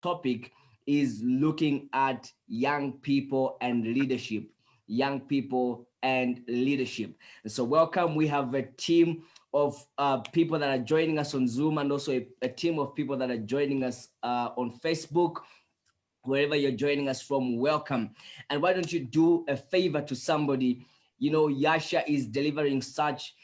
topic is looking at young people and leadership. Young people and leadership. So welcome. We have a team of people that are joining us on Zoom, and also a team of people that are joining us on Facebook. Wherever you're joining us from, welcome. And why don't you do a favor to somebody? You know, Yasha is delivering such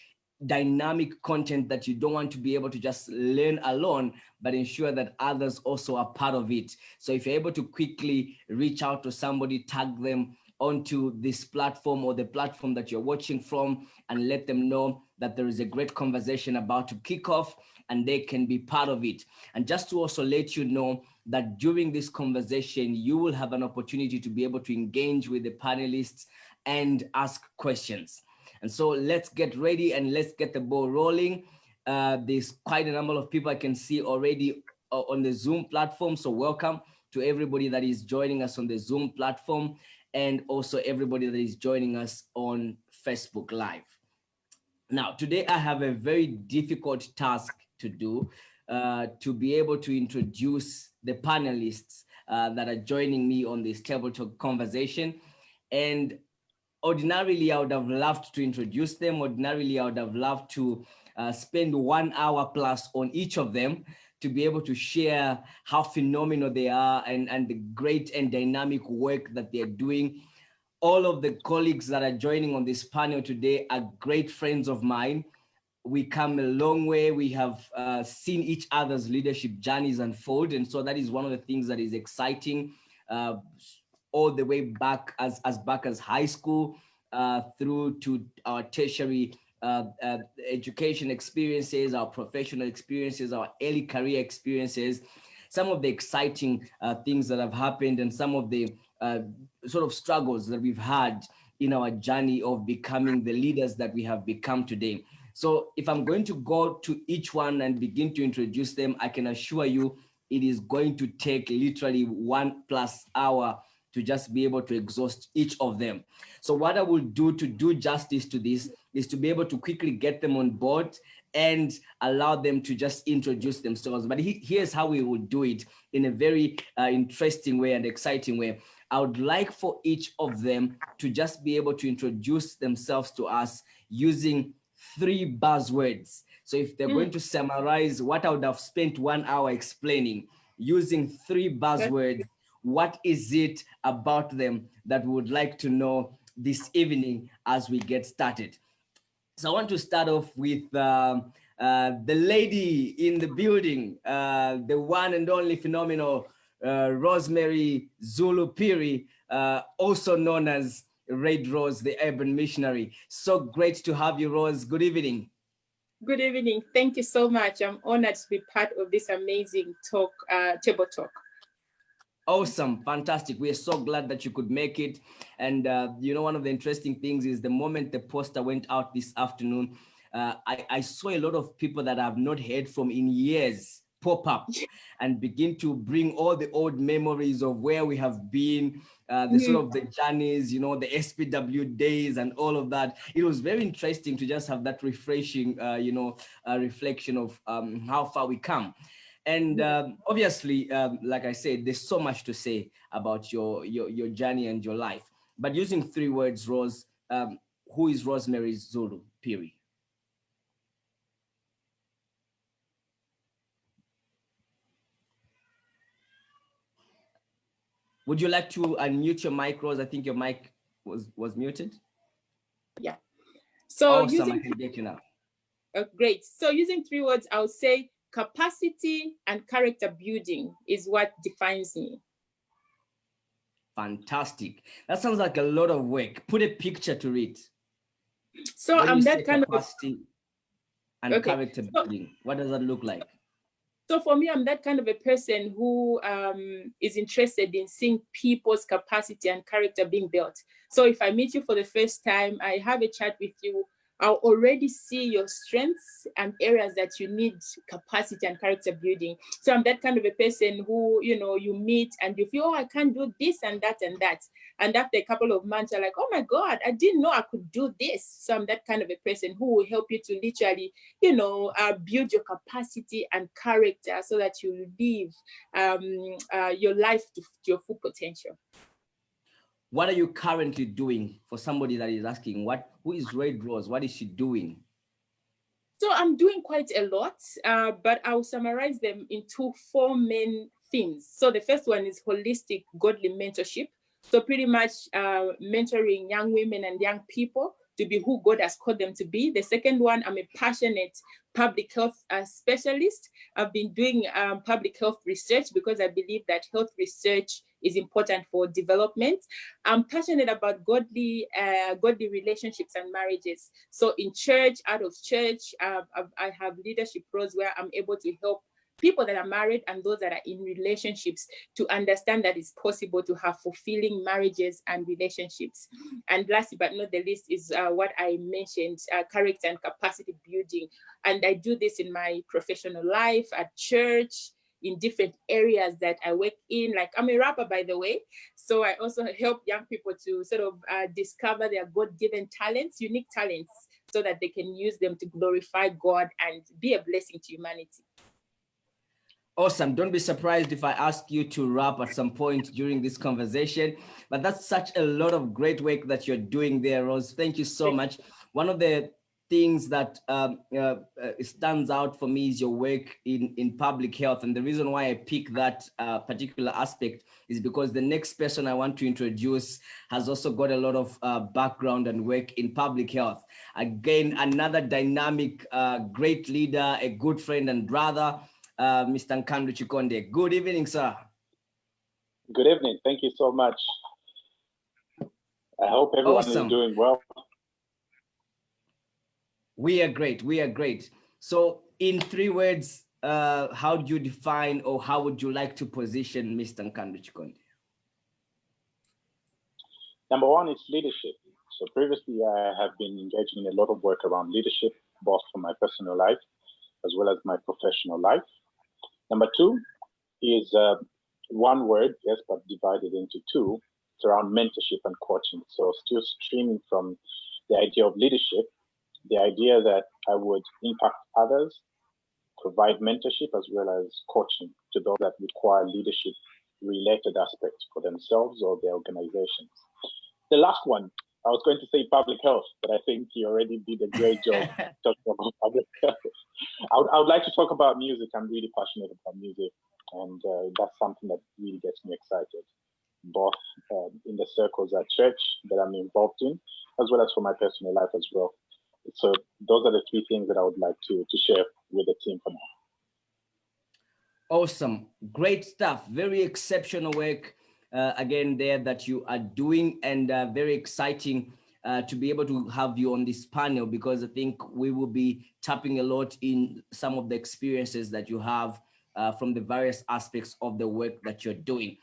dynamic content that you don't want to be able to just learn alone, but ensure that others also are part of it. So if you're able to quickly reach out to somebody, tag them onto this platform or the platform that you're watching from, and let them know that there is a great conversation about to kick off and they can be part of it. And just to also let you know that during this conversation, you will have an opportunity to be able to engage with the panelists and ask questions. And so let's get ready and let's get the ball rolling. There's quite a number of people I can see already on the Zoom platform. So welcome to everybody that is joining us on the Zoom platform, and also everybody that is joining us on Facebook Live. Now, today I have a very difficult task to do, to be able to introduce the panelists that are joining me on this table talk conversation. And ordinarily, I would have loved to introduce them. Ordinarily, I would have loved to spend 1 hour plus on each of them to be able to share how phenomenal they are and the great and dynamic work that they're doing. All of the colleagues that are joining on this panel today are great friends of mine. We come a long way. We have seen each other's leadership journeys unfold. And so that is one of the things that is exciting, all the way back as back as high school, through to our tertiary education experiences, our professional experiences, our early career experiences, some of the exciting things that have happened, and some of the sort of struggles that we've had in our journey of becoming the leaders that we have become today. So if I'm going to go to each one and begin to introduce them, I can assure you it is going to take literally 1+ hour to just be able to exhaust each of them. So what I will do to do justice to this is to be able to quickly get them on board and allow them to just introduce themselves. But here's how we will do it in a very interesting way and exciting way. I would like for each of them to just be able to introduce themselves to us using 3 buzzwords. So if they're going to summarize what I would have spent 1 hour explaining, using 3 buzzwords, what is it about them that we would like to know this evening as we get started? So I want to start off with the lady in the building, the one and only phenomenal Rosemary Zulu Piri, also known as Red Rose, the urban missionary. So great to have you, Rose. Good evening. Good evening. Thank you so much. I'm honored to be part of this amazing talk, table talk. Awesome, fantastic. We are so glad that you could make it. And you know, one of the interesting things is the moment the poster went out this afternoon, I saw a lot of people that I've not heard from in years pop up and begin to bring all the old memories of where we have been, the sort of the journeys, you know, the SPW days and all of that. It was very interesting to just have that refreshing, you know, reflection of how far we come. And obviously, like I said, there's so much to say about your journey and your life. But using 3 words, Rose, who is Rosemary Zulu Piri? Would you like to unmute your mic, Rose? I think your mic was muted. Yeah. So awesome, I can get you now. Great. So using 3 words, I would say capacity and character building is what defines me. Fantastic. That sounds like a lot of work. Put a picture to it. So I'm that kind of capacity and character building. What does that look like? So for me, I'm that kind of a person who is interested in seeing people's capacity and character being built. So if I meet you for the first time, I have a chat with you, I already see your strengths and areas that you need capacity and character building. So I'm that kind of a person who, you know, you meet and you feel, oh, I can't do this and that and that. And after a couple of months, you're like, oh my God, I didn't know I could do this. So I'm that kind of a person who will help you to literally, you know, build your capacity and character so that you live your life to your full potential. What are you currently doing, for somebody that is asking, who is Red Rose? What is she doing? So I'm doing quite a lot, but I'll summarize them into 4 main themes. So the first one is holistic godly mentorship. So pretty much mentoring young women and young people to be who God has called them to be. The second one, I'm a passionate public health specialist. I've been doing public health research because I believe that health research is important for development. I'm passionate about godly relationships and marriages. So in church, out of church, I have leadership roles where I'm able to help people that are married and those that are in relationships to understand that it's possible to have fulfilling marriages and relationships. And lastly but not the least is what I mentioned, character and capacity building. And I do this in my professional life, at church, in different areas that I work in. Like, I'm a rapper, by the way. So I also help young people to sort of discover their God-given talents, unique talents, so that they can use them to glorify God and be a blessing to humanity. Awesome. Don't be surprised if I ask you to rap at some point during this conversation, but that's such a lot of great work that you're doing there, Rose. Thank you so much. One of the things that stands out for me is your work in public health. And the reason why I pick that particular aspect is because the next person I want to introduce has also got a lot of background and work in public health. Again, another dynamic, great leader, a good friend and brother, Mr. Nkandru Chikonde. Good evening, sir. Good evening. Thank you so much. I hope everyone is doing well. We are great. We are great. So in 3 words, how do you define, or how would you like to position Mr. Nkandru Chikonde? Number 1 is leadership. So previously, I have been engaging in a lot of work around leadership, both for my personal life as well as my professional life. Number 2 is 1 word, yes, but divided into 2. It's around mentorship and coaching. So still streaming from the idea of leadership, the idea that I would impact others, provide mentorship as well as coaching to those that require leadership-related aspects for themselves or their organizations. The last one, I was going to say public health, but I think you already did a great job talking about public health. I would like to talk about music. I'm really passionate about music, and that's something that really gets me excited, both in the circles at church that I'm involved in, as well as for my personal life as well. So those are the 3 things that I would like to share with the team for now. Awesome. Great stuff. Very exceptional work again there that you are doing, and very exciting to be able to have you on this panel, because I think we will be tapping a lot in some of the experiences that you have from the various aspects of the work that you're doing.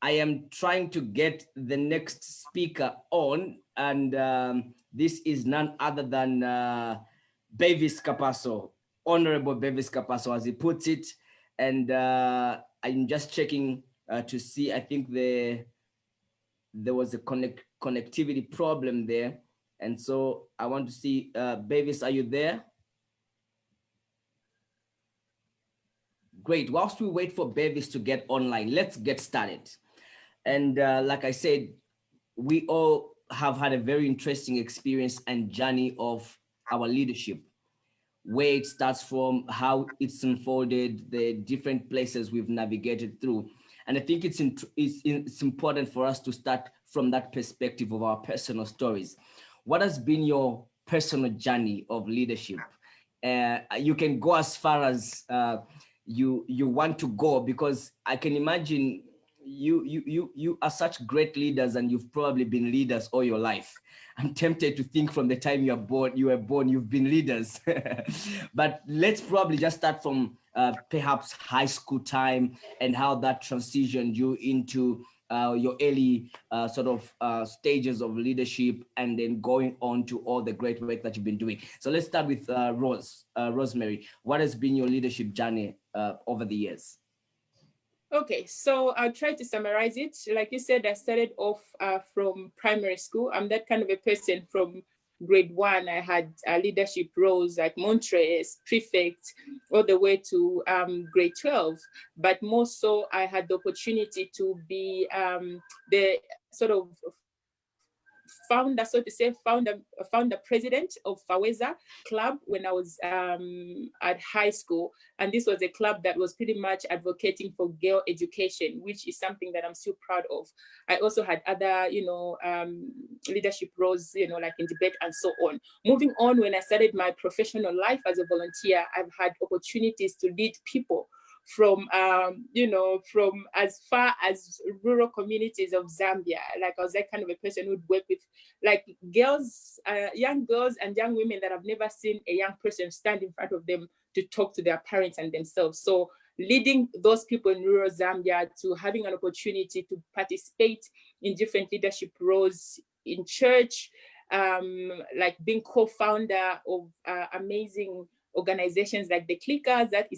I am trying to get the next speaker on, and this is none other than Bevis Capasso, Honorable Bevis Capasso, as he puts it. And I'm just checking to see, I think there was a connectivity problem there. And so I want to see, Bevis, are you there? Great. Whilst we wait for Bevis to get online, let's get started. And like I said, we all have had a very interesting experience and journey of our leadership, where it starts from, how it's unfolded, the different places we've navigated through. And I think it's important for us to start from that perspective of our personal stories. What has been your personal journey of leadership? You can go as far as you want to go, because I can imagine you are such great leaders, and you've probably been leaders all your life. I'm tempted to think from the time you were born, you've been leaders. But let's probably just start from perhaps high school time, and how that transitioned you into your early stages of leadership, and then going on to all the great work that you've been doing. So let's start with Rosemary. What has been your leadership journey over the years? Okay, so I'll try to summarize it. Like you said, I started off from primary school. I'm that kind of a person. From grade 1, I had leadership roles like Montres, prefect, all the way to grade 12. But more so, I had the opportunity to be the sort of founder, so to say, founder president of Faweza Club when I was at high school. And this was a club that was pretty much advocating for girl education, which is something that I'm still proud of. I also had other, leadership roles, like in debate and so on. Moving on, when I started my professional life as a volunteer, I've had opportunities to lead people from from as far as rural communities of Zambia. Like I was that kind of a person who'd work with like girls, young girls and young women that have never seen a young person stand in front of them to talk to their parents and themselves. So leading those people in rural Zambia to having an opportunity to participate in different leadership roles in church, like being co-founder of amazing organizations like the Clickers, that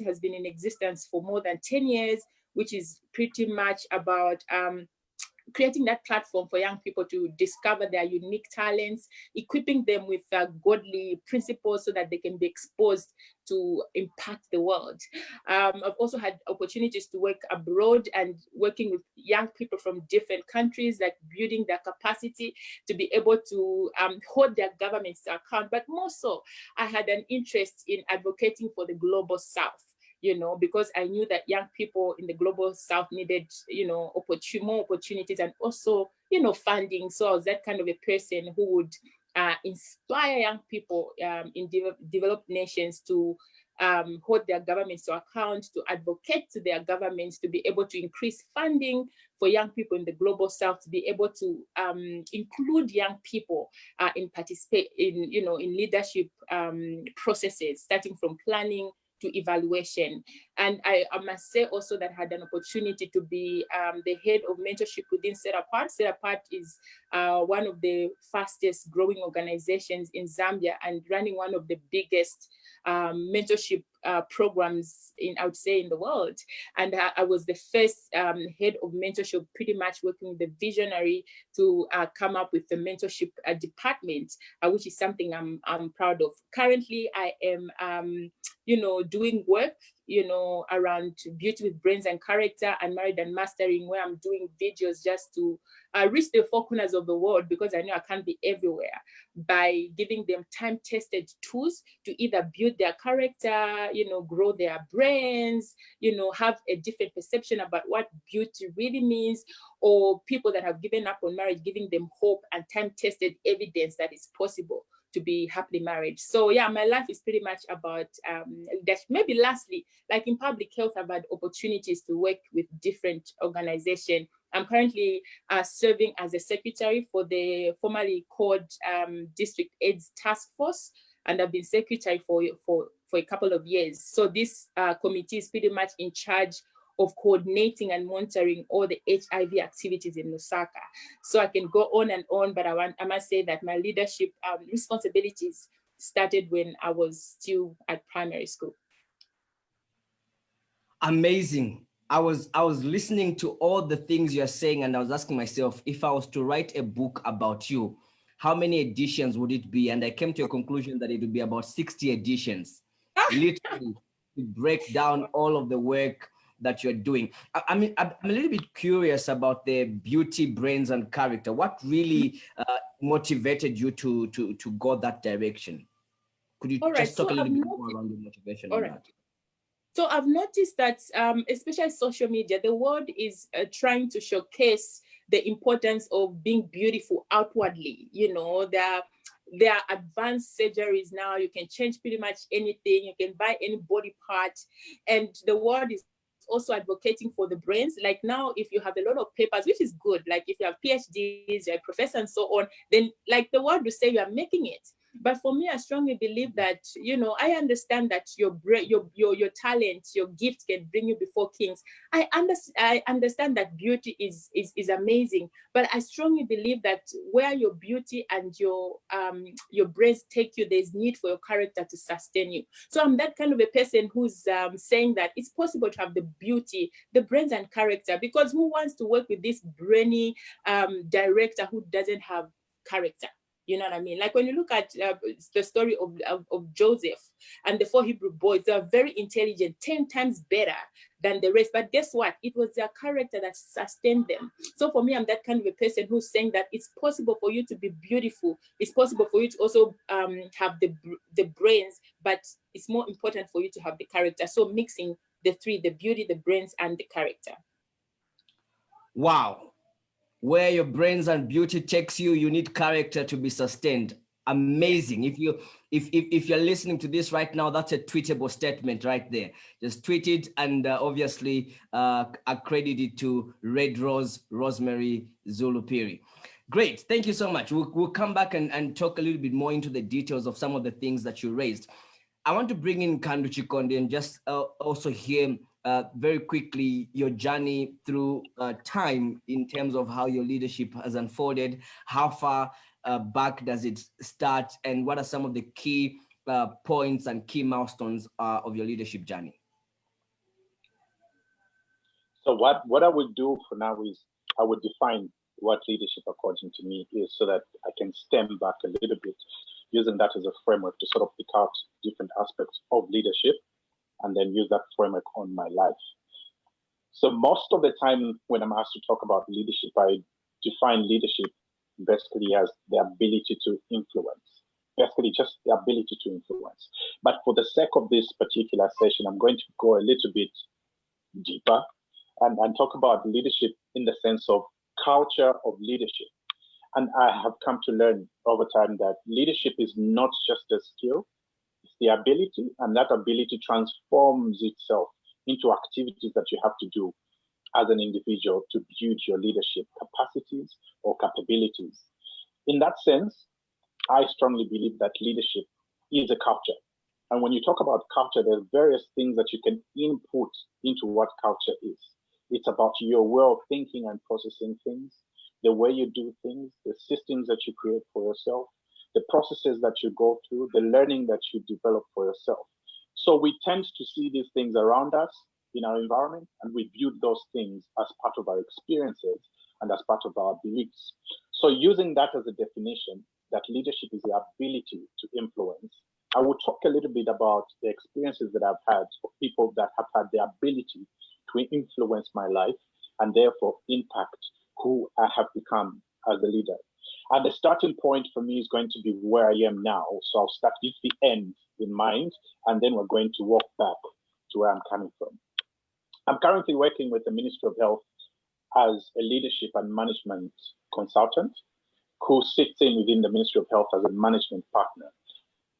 has been in existence for more than 10 years, which is pretty much about creating that platform for young people to discover their unique talents, equipping them with godly principles so that they can be exposed to impact the world. I've also had opportunities to work abroad and working with young people from different countries, like building their capacity to be able to hold their governments to account. But more so, I had an interest in advocating for the global South, because I knew that young people in the global South needed, more opportunities and also, funding. So I was that kind of a person who would inspire young people in developed nations to hold their governments to account, to advocate to their governments, to be able to increase funding for young people in the global South, to be able to include young people in leadership processes, starting from planning to evaluation. And I must say also that I had an opportunity to be the head of mentorship within Set Apart. Set Apart is one of the fastest growing organizations in Zambia and running one of the biggest mentorship programs I would say in the world. And I was the first head of mentorship, pretty much working with the visionary to come up with the mentorship department, which is something I'm proud of. Currently, I am, doing work, around beauty with brains and character and married and mastering, where I'm doing videos just to reach the four corners of the world, because I know I can't be everywhere, by giving them time-tested tools to either build their character, grow their brains, have a different perception about what beauty really means, or people that have given up on marriage, giving them hope and time-tested evidence that it's possible to be happily married. So yeah, my life is pretty much about that. Maybe lastly, like in public health, I've had opportunities to work with different organizations. I'm currently serving as a secretary for the formerly called District AIDS Task Force, and I've been secretary for a couple of years. So this committee is pretty much in charge of coordinating and monitoring all the HIV activities in Lusaka. So I can go on and on, but I must say that my leadership responsibilities started when I was still at primary school. Amazing. I was listening to all the things you're saying, and I was asking myself, if I was to write a book about you, how many editions would it be? And I came to a conclusion that it would be about 60 editions, literally, to break down all of the work that you're doing. I mean, I'm a little bit curious about the beauty, brains, and character. What really motivated you to go that direction? Could you just talk a little bit more around the motivation on that? So I've noticed that, especially social media, the world is trying to showcase the importance of being beautiful outwardly. There are advanced surgeries now. You can change pretty much anything. You can buy any body part. And the world is also advocating for the brains. Like now, if you have a lot of papers, which is good, like if you have PhDs, you're a professor and so on, then like the world will say you are making it. But for me, I strongly believe that, you know, I understand that your talent, your gift can bring you before kings. I understand that beauty is amazing, but I strongly believe that where your beauty and your brains take you, there's need for your character to sustain you. So I'm that kind of a person who's saying that it's possible to have the beauty, the brains and character, because who wants to work with this brainy director who doesn't have character? You know what I mean? Like when you look at the story of Joseph and the 4 Hebrew boys, they are very intelligent, 10 times better than the rest. But guess what? It was their character that sustained them. So for me, I'm that kind of a person who's saying that it's possible for you to be beautiful. It's possible for you to also have the brains, but it's more important for you to have the character. So mixing the three, the beauty, the brains, and the character. Wow. Where your brains and beauty takes you, you need character to be sustained. Amazing. If you're listening to this right now, that's a tweetable statement right there. Just tweet it and obviously accredit it to Red Rose Rosemary Zulupiri. Great. Thank you so much. We'll come back and talk a little bit more into the details of some of the things that you raised. I want to bring in Kandu Chikonde and just also hear very quickly your journey through time in terms of how your leadership has unfolded. How far back does it start, and what are some of the key points and key milestones of your leadership journey? So what I would do for now is I would define what leadership according to me is, so that I can stem back a little bit, using that as a framework to sort of pick out different aspects of leadership and then use that framework on my life. So most of the time when I'm asked to talk about leadership, I define leadership basically as the ability to influence, basically just the ability to influence. But for the sake of this particular session, I'm going to go a little bit deeper and talk about leadership in the sense of culture of leadership. And I have come to learn over time that leadership is not just a skill, it's the ability, and that ability transforms itself into activities that you have to do as an individual to build your leadership capacities or capabilities. In that sense, I strongly believe that leadership is a culture. And when you talk about culture, there's various things that you can input into what culture is. It's about your way of thinking and processing things, the way you do things, the systems that you create for yourself, the processes that you go through, the learning that you develop for yourself. So we tend to see these things around us in our environment, and we build those things as part of our experiences and as part of our beliefs. So using that as a definition, that leadership is the ability to influence, I will talk a little bit about the experiences that I've had of people that have had the ability to influence my life and therefore impact who I have become as a leader. And the starting point for me is going to be where I am now. So I'll start with the end in mind, and then we're going to walk back to where I'm coming from. I'm currently working with the Ministry of Health as a leadership and management consultant who sits in within the Ministry of Health as a management partner.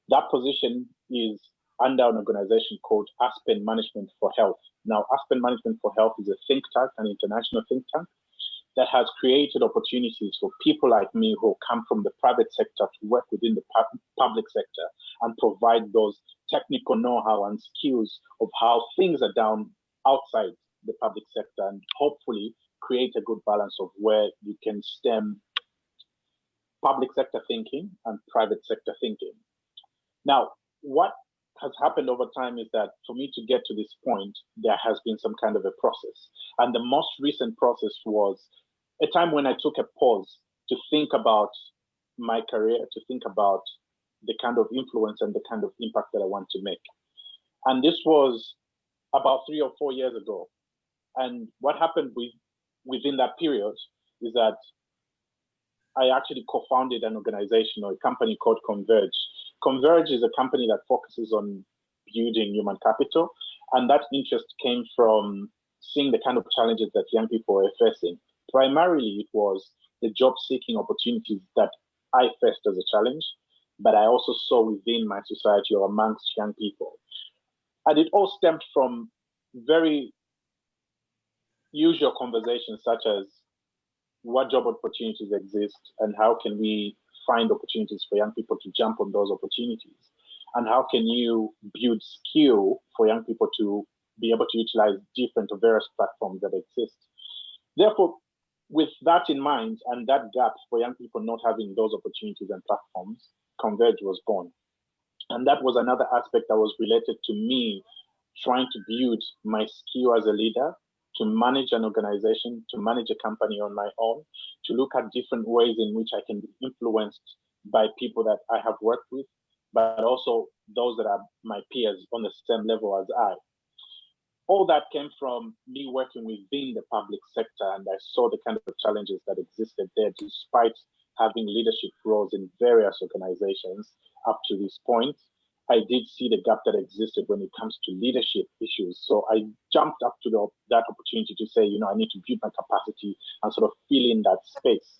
That position is under an organization called Aspen Management for Health. Now, Aspen Management for Health is a think tank, an international think tank, that has created opportunities for people like me who come from the private sector to work within the public sector and provide those technical know-how and skills of how things are done outside the public sector, and hopefully create a good balance of where you can stem public sector thinking and private sector thinking. Now, what has happened over time is that for me to get to this point, there has been some kind of a process. And the most recent process was a time when I took a pause to think about my career, to think about the kind of influence and the kind of impact that I want to make. And this was about 3 or 4 years ago. And what happened within that period is that I actually co-founded an organization or a company called Converge. Converge is a company that focuses on building human capital. And that interest came from seeing the kind of challenges that young people are facing. Primarily, it was the job-seeking opportunities that I faced as a challenge, but I also saw within my society or amongst young people. And it all stemmed from very usual conversations such as what job opportunities exist and how can we find opportunities for young people to jump on those opportunities? And how can you build skill for young people to be able to utilize different or various platforms that exist? Therefore, with that in mind and that gap for young people not having those opportunities and platforms, Converge was born. And that was another aspect that was related to me trying to build my skill as a leader, to manage an organization, to manage a company on my own, to look at different ways in which I can be influenced by people that I have worked with, but also those that are my peers on the same level as I. All that came from me working within the public sector, and I saw the kind of challenges that existed there, despite having leadership roles in various organizations up to this point. I did see the gap that existed when it comes to leadership issues. So I jumped up to that opportunity to say, I need to build my capacity and sort of fill in that space.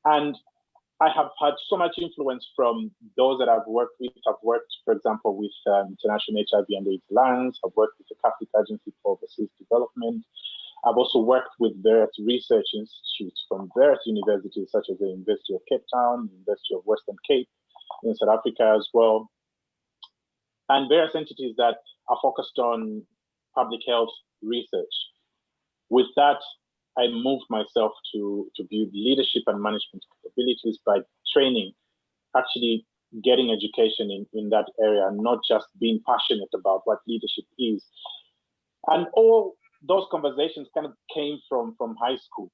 And I have had so much influence from those that I've worked with. I've worked, for example, with International HIV and AIDS Alliance. I've worked with the Catholic Agency for Overseas Development. I've also worked with various research institutes from various universities, such as the University of Cape Town, the University of Western Cape in South Africa as well, and various entities that are focused on public health research. With that, I moved myself to build leadership and management capabilities by training, actually getting education in that area, and not just being passionate about what leadership is. And all those conversations kind of came from high school.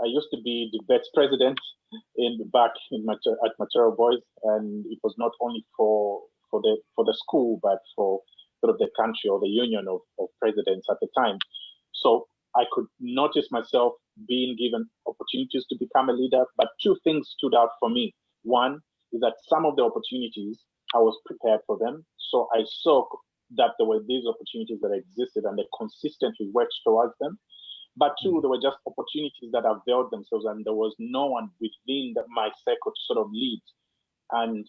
I used to be debates president back at Material Boys, and it was not only for the school, but for sort of the country or the union of presidents at the time. So I could notice myself being given opportunities to become a leader, but two things stood out for me. One is that some of the opportunities, I was prepared for them. So I saw that there were these opportunities that existed and they consistently worked towards them. But two, there were just opportunities that availed themselves and there was no one within my circle to sort of lead. And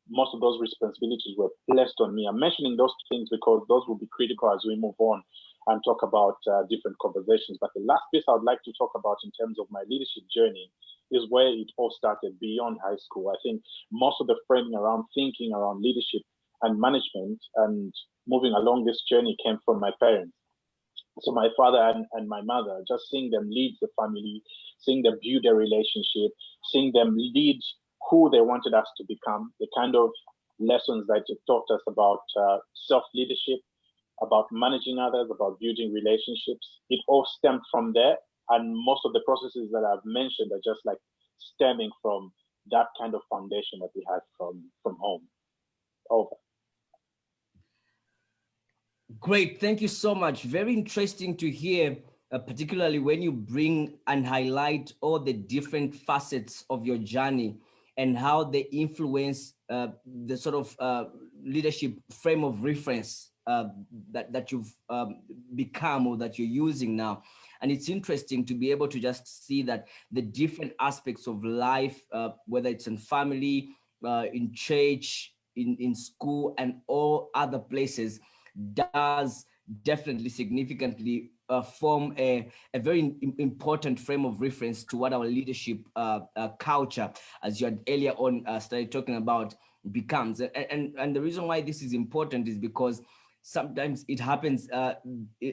most of those responsibilities were placed on me. I'm mentioning those things because those will be critical as we move on and talk about different conversations. But the last piece I would like to talk about in terms of my leadership journey is where it all started beyond high school. I think most of the framing around thinking around leadership and management and moving along this journey came from my parents. So my father and my mother, just seeing them lead the family, seeing them build a relationship, seeing them lead who they wanted us to become, the kind of lessons that it taught us about self-leadership, about managing others, about building relationships. It all stemmed from there. And most of the processes that I've mentioned are just like stemming from that kind of foundation that we had from home. Over. Great, thank you so much. Very interesting to hear, particularly when you bring and highlight all the different facets of your journey and how they influence the sort of leadership frame of reference that you've become or that you're using now. And it's interesting to be able to just see that the different aspects of life, whether it's in family, in church, in school, and all other places, does definitely significantly form a very important frame of reference to what our leadership culture, as you had earlier on started talking about, becomes. And the reason why this is important is because sometimes it happens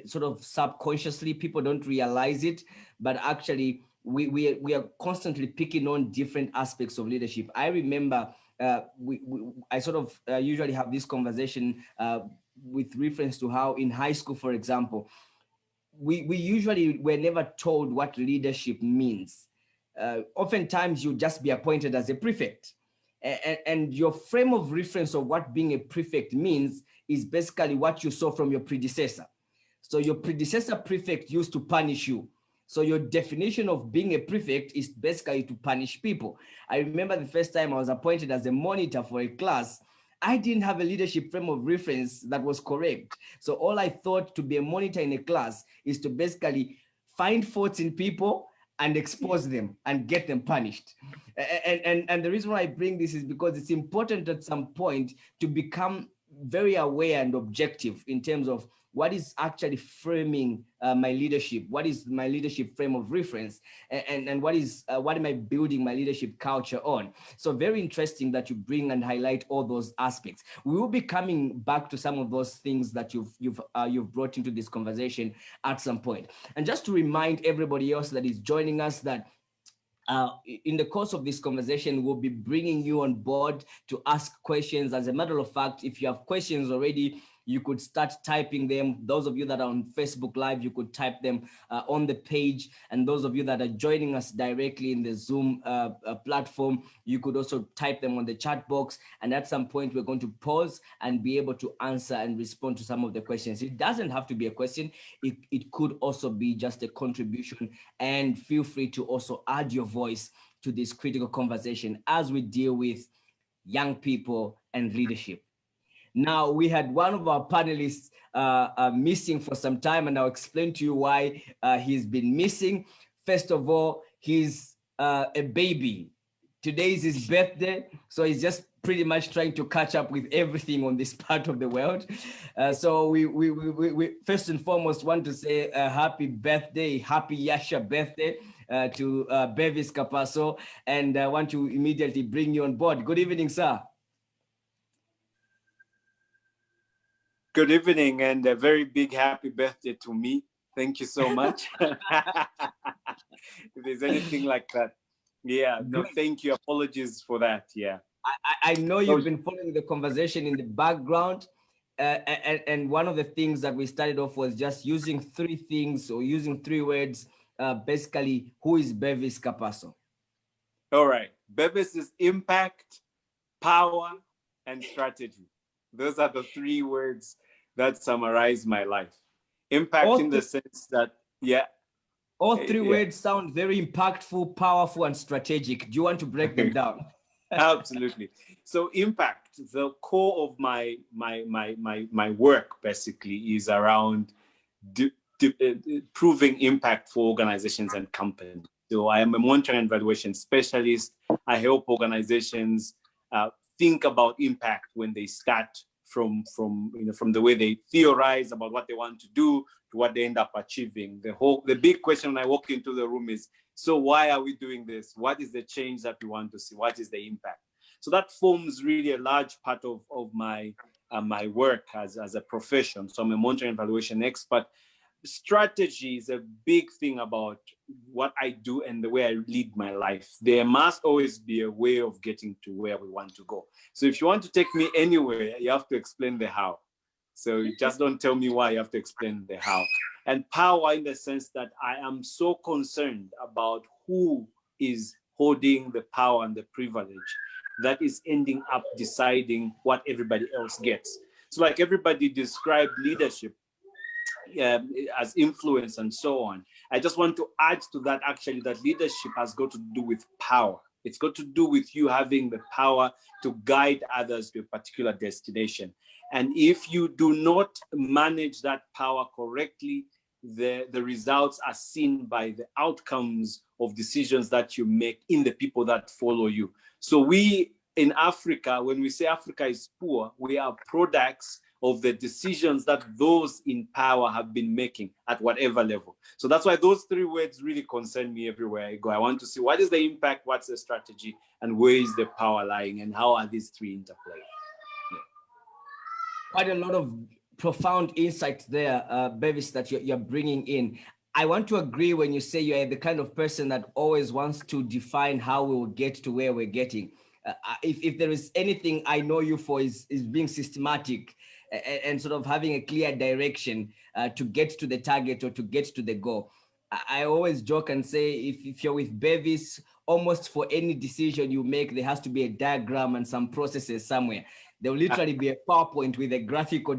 sort of subconsciously. People don't realize it, but actually we are constantly picking on different aspects of leadership. I remember I sort of usually have this conversation with reference to how in high school, for example, we usually were never told what leadership means. Oftentimes you just be appointed as a prefect, and your frame of reference of what being a prefect means is basically what you saw from your predecessor. So your predecessor prefect used to punish you. So your definition of being a prefect is basically to punish people. I remember the first time I was appointed as a monitor for a class, I didn't have a leadership frame of reference that was correct. So all I thought to be a monitor in a class is to basically find faults in people and expose them and get them punished. And the reason why I bring this is because it's important at some point to become very aware and objective in terms of what is actually framing my leadership, what is my leadership frame of reference, and what am I building my leadership culture on. So very interesting that you bring and highlight all those aspects. We will be coming back to some of those things that you've brought into this conversation at some point. And just to remind everybody else that is joining us that in the course of this conversation, we'll be bringing you on board to ask questions. As a matter of fact, if you have questions already, you could start typing them. Those of you that are on Facebook Live, you could type them on the page. And those of you that are joining us directly in the Zoom platform, you could also type them on the chat box. And at some point, we're going to pause and be able to answer and respond to some of the questions. It doesn't have to be a question. It could also be just a contribution. And feel free to also add your voice to this critical conversation as we deal with young people and leadership. Now, we had one of our panelists missing for some time, and I'll explain to you why he's been missing. First of all, he's a baby. Today is his birthday, so he's just pretty much trying to catch up with everything on this part of the world. So we first and foremost want to say a happy birthday, happy Yasha birthday to Bevis Capasso, and I want to immediately bring you on board. Good evening, sir. Good evening and a very big happy birthday to me. Thank you so much. If there's anything like that. Yeah, no, thank you. Apologies for that. Yeah. I know you've been following the conversation in the background. And one of the things that we started off was just using three things or using three words. Basically, who is Bevis Capasso? All right. Bevis is impact, power, and strategy. Those are the three words that summarize my life. Impact in the sense that, yeah. All three words sound very impactful, powerful, and strategic. Do you want to break them down? Absolutely. So impact, the core of my work basically is around proving impact for organizations and companies. So I am a monitoring and evaluation specialist. I help organizations think about impact when they start from the way they theorize about what they want to do to what they end up achieving. The big question when I walk into the room is, so why are we doing this? What is the change that we want to see? What is the impact? So that forms really a large part of my work as a profession. So I'm a monitoring and evaluation expert. Strategy is a big thing about what I do and the way I lead my life. There must always be a way of getting to where we want to go. So if you want to take me anywhere, you have to explain the how. So you just don't tell me why, you have to explain the how. And power in the sense that I am so concerned about who is holding the power and the privilege that is ending up deciding what everybody else gets. So like everybody described leadership as influence and so on. I just want to add to that actually that leadership has got to do with power. It's got to do with you having the power to guide others to a particular destination. And if you do not manage that power correctly, the results are seen by the outcomes of decisions that you make in the people that follow you. So we in Africa, when we say Africa is poor, we are products of the decisions that those in power have been making at whatever level. So that's why those three words really concern me everywhere I go. I want to see what is the impact, what's the strategy, and where is the power lying, and how are these three interplaying? Yeah. Quite a lot of profound insights there, Bevis, that you're bringing in. I want to agree when you say you're the kind of person that always wants to define how we will get to where we're getting. If there is anything I know you for is being systematic and sort of having a clear direction to get to the target or to get to the goal. I always joke and say, if you're with Bevis, almost for any decision you make, there has to be a diagram and some processes somewhere. There will literally be a PowerPoint with a graphical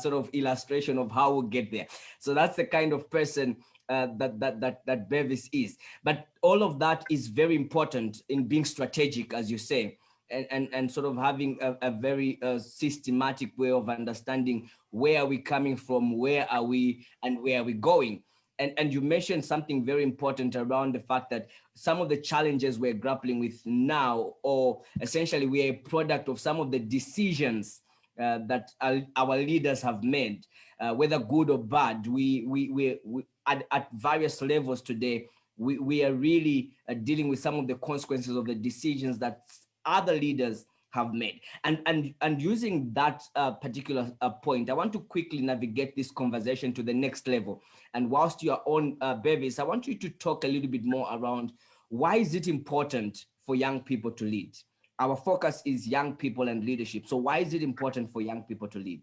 sort of illustration of how we'll get there. So that's the kind of person that Bevis is. But all of that is very important in being strategic, as you say, and sort of having a very systematic way of understanding where are we coming from, where are we, and where are we going. And you mentioned something very important around the fact that some of the challenges we're grappling with now, or essentially we're a product of some of the decisions that our leaders have made, whether good or bad. We at various levels today, we are really dealing with some of the consequences of the decisions that other leaders have made. And using that particular point, I want to quickly navigate this conversation to the next level. And whilst you are on, Bevis, I want you to talk a little bit more around why is it important for young people to lead? Our focus is young people and leadership. So why is it important for young people to lead?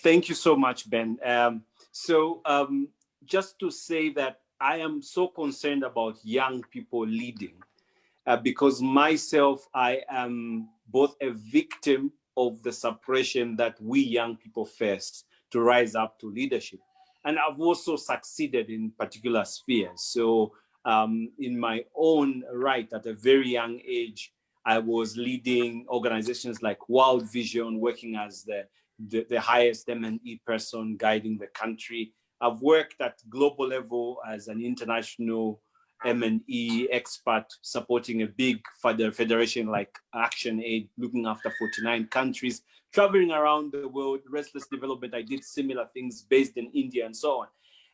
Thank you so much, Ben. Just to say that I am so concerned about young people leading because myself, I am both a victim of the suppression that we young people face to rise up to leadership. And I've also succeeded in particular spheres. So in my own right, at a very young age, I was leading organizations like World Vision, working as the highest M&E person guiding the country. I've worked at global level as an international M&E expert, supporting a big federation like ActionAid, looking after 49 countries, traveling around the world, restless development. I did similar things based in India and so on.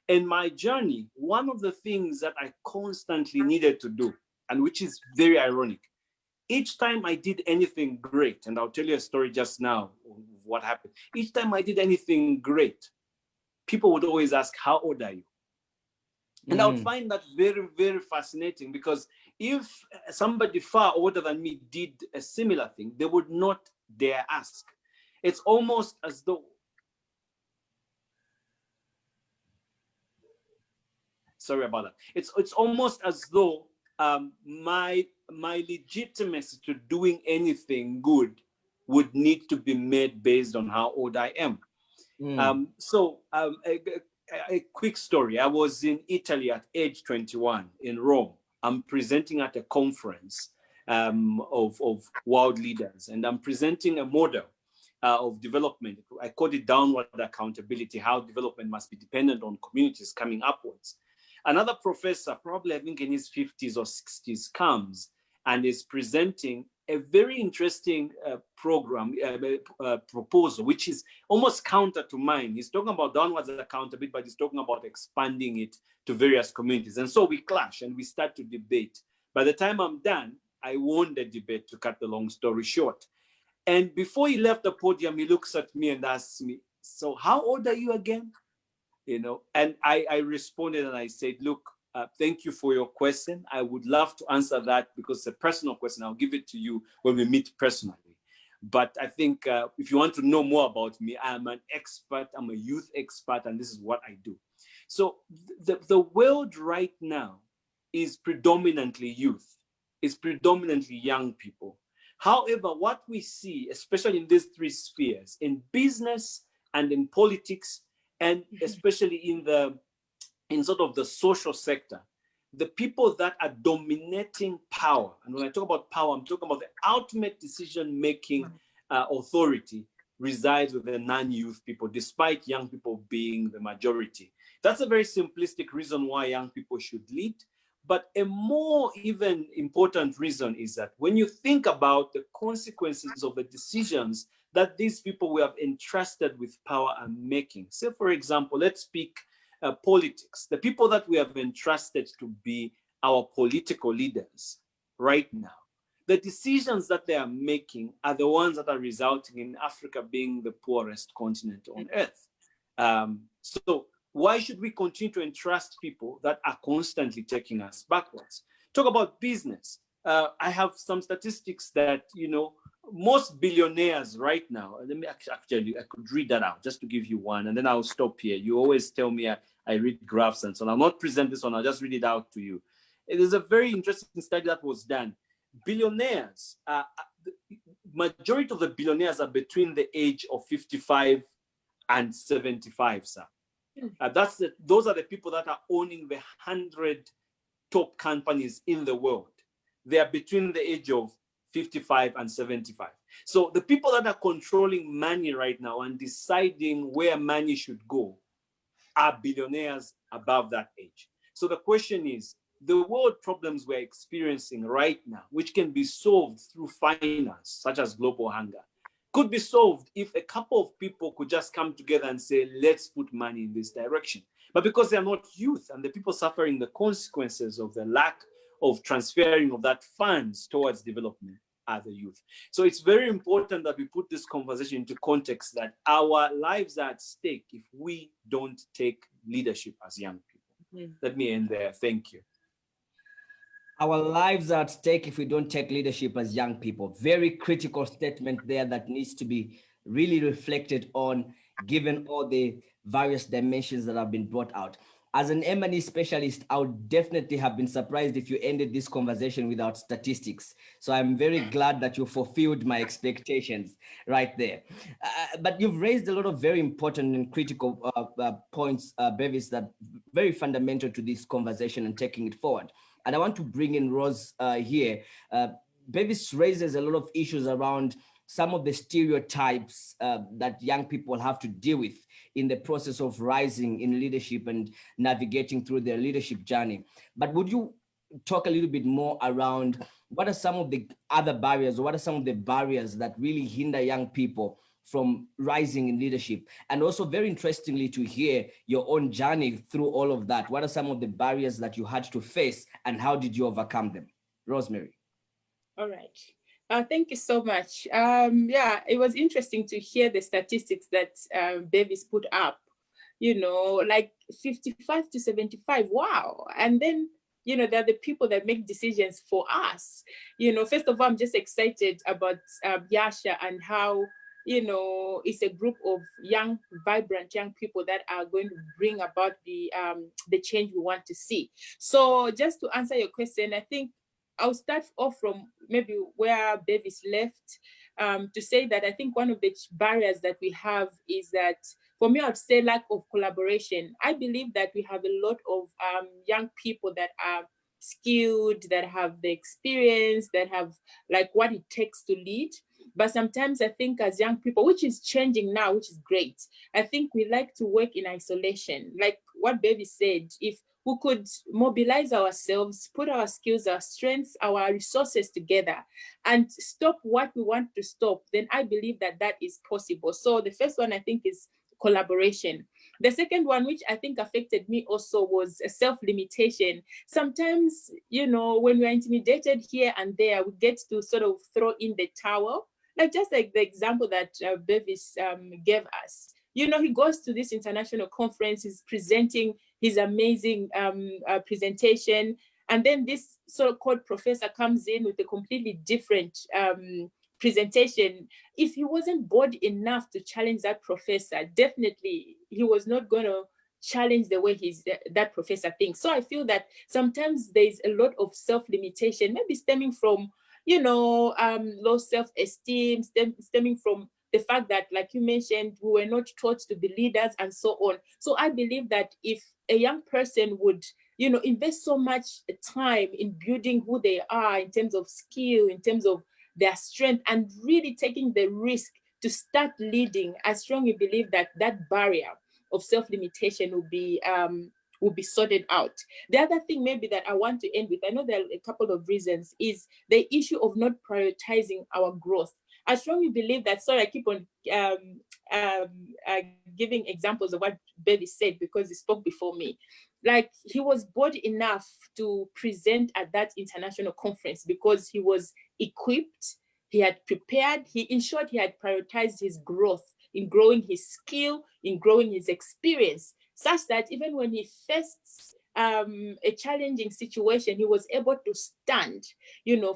In my journey, one of the things that I constantly needed to do, and which is very ironic, each time I did anything great, and I'll tell you a story just now of what happened. Each time I did anything great, people would always ask, how old are you? And I would find that very, very fascinating, because if somebody far older than me did a similar thing, they would not dare ask. It's almost as though, sorry about that. It's almost as though my legitimacy to doing anything good would need to be made based on how old I am. A quick story. I was in Italy at age 21 in Rome. I'm presenting at a conference of world leaders, and I'm presenting a model of development. I called it downward accountability, how development must be dependent on communities coming upwards. Another professor, probably I think in his 50s or 60s, comes and is presenting a very interesting proposal, which is almost counter to mine. He's talking about downwards accountability, but he's talking about expanding it to various communities. And so we clash and we start to debate. By the time I'm done, I won the debate, to cut the long story short. And before he left the podium, he looks at me and asks me, so how old are you again? And I responded and I said, look, thank you for your question. I would love to answer that because it's a personal question. I'll give it to you when we meet personally. But I think if you want to know more about me, I'm an expert. I'm a youth expert, and this is what I do. So the world right now is predominantly youth. It's predominantly young people. However, what we see, especially in these three spheres, in business and in politics, and especially in sort of the social sector, the people that are dominating power, and when I talk about power, I'm talking about the ultimate decision-making authority, resides with the non-youth people, despite young people being the majority. That's a very simplistic reason why young people should lead. But a more even important reason is that when you think about the consequences of the decisions that these people we have entrusted with power are making. Say, for example, let's speak politics. The people that we have entrusted to be our political leaders right now, the decisions that they are making are the ones that are resulting in Africa being the poorest continent on earth. So why should we continue to entrust people that are constantly taking us backwards? Talk about business. I have some statistics that, most billionaires right now, let me actually, I could read that out just to give you one, and then I'll stop here. You always tell me I read graphs and so on. I'll not present this one, I'll just read it out to you. It is a very interesting study that was done. Billionaires, the majority of the billionaires are between the age of 55 and 75, sir. Those are the people that are owning the 100 top companies in the world. They are between the age of 55 and 75. So the people that are controlling money right now and deciding where money should go are billionaires above that age. So the question is, the world problems we're experiencing right now, which can be solved through finance, such as global hunger, could be solved if a couple of people could just come together and say, let's put money in this direction. But because they're not youth, and the people suffering the consequences of the lack of transferring of that funds towards development are the youth. So it's very important that we put this conversation into context, that our lives are at stake if we don't take leadership as young people. Let me end there. Thank you. Our lives are at stake if we don't take leadership as young people. Very critical statement there that needs to be really reflected on, given all the various dimensions that have been brought out. As an M&E specialist, I would definitely have been surprised if you ended this conversation without statistics. So I'm very glad that you fulfilled my expectations right there. But you've raised a lot of very important and critical points, Bevis, that very fundamental to this conversation and taking it forward. And I want to bring in Rose here. Bevis raises a lot of issues around some of the stereotypes that young people have to deal with in the process of rising in leadership and navigating through their leadership journey. But would you talk a little bit more around what are some of the other barriers, or what are some of the barriers that really hinder young people from rising in leadership? And also, very interestingly, to hear your own journey through all of that. What are some of the barriers that you had to face, and how did you overcome them? Rosemary. All right. Thank you so much. Yeah, it was interesting to hear the statistics that Bevis put up, like 55 to 75. Wow. And then, they're the people that make decisions for us. First of all, I'm just excited about Yasha and how, it's a group of young, vibrant young people that are going to bring about the change we want to see. So just to answer your question, I think I'll start off from maybe where Bevis left, to say that I think one of the barriers that we have is that, for me, I'd say lack of collaboration. I believe that we have a lot of young people that are skilled, that have the experience, that have like what it takes to lead. But sometimes I think as young people, which is changing now, which is great, I think we like to work in isolation. Like what Bevis said, if we could mobilize ourselves, put our skills, our strengths, our resources together, and stop what we want to stop, then I believe that that is possible. So the first one, I think, is collaboration. The second one, which I think affected me also, was self-limitation. Sometimes, when we're intimidated here and there, we get to sort of throw in the towel, just like the example that Bevis gave us. He goes to this international conference, he's presenting his amazing presentation, and then this so-called professor comes in with a completely different presentation. If he wasn't bold enough to challenge that professor, definitely he was not going to challenge the way that professor thinks. So I feel that sometimes there's a lot of self-limitation, maybe stemming from low self-esteem, stemming from the fact that, like you mentioned, we were not taught to be leaders and so on. So I believe that if a young person would, invest so much time in building who they are in terms of skill, in terms of their strength, and really taking the risk to start leading, I strongly believe that that barrier of self-limitation will be sorted out. The other thing maybe that I want to end with, I know there are a couple of reasons, is the issue of not prioritizing our growth. I strongly believe that, sorry, I keep on giving examples of what Betty said because he spoke before me. Like, he was bold enough to present at that international conference because he was equipped, he had prepared, in short, he had prioritized his growth in growing his skill, in growing his experience, such that even when he faced a challenging situation, he was able to stand,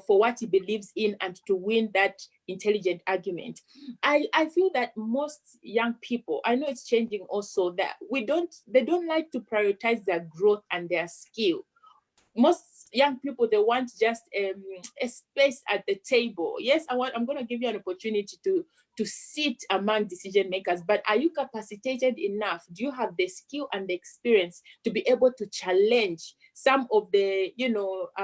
for what he believes in and to win that intelligent argument. I feel that most young people, I know it's changing also, that they don't like to prioritize their growth and their skill. Most young people, they want just a space at the table. Yes, I'm going to give you an opportunity to sit among decision makers, but are you capacitated enough? Do you have the skill and the experience to be able to challenge some of the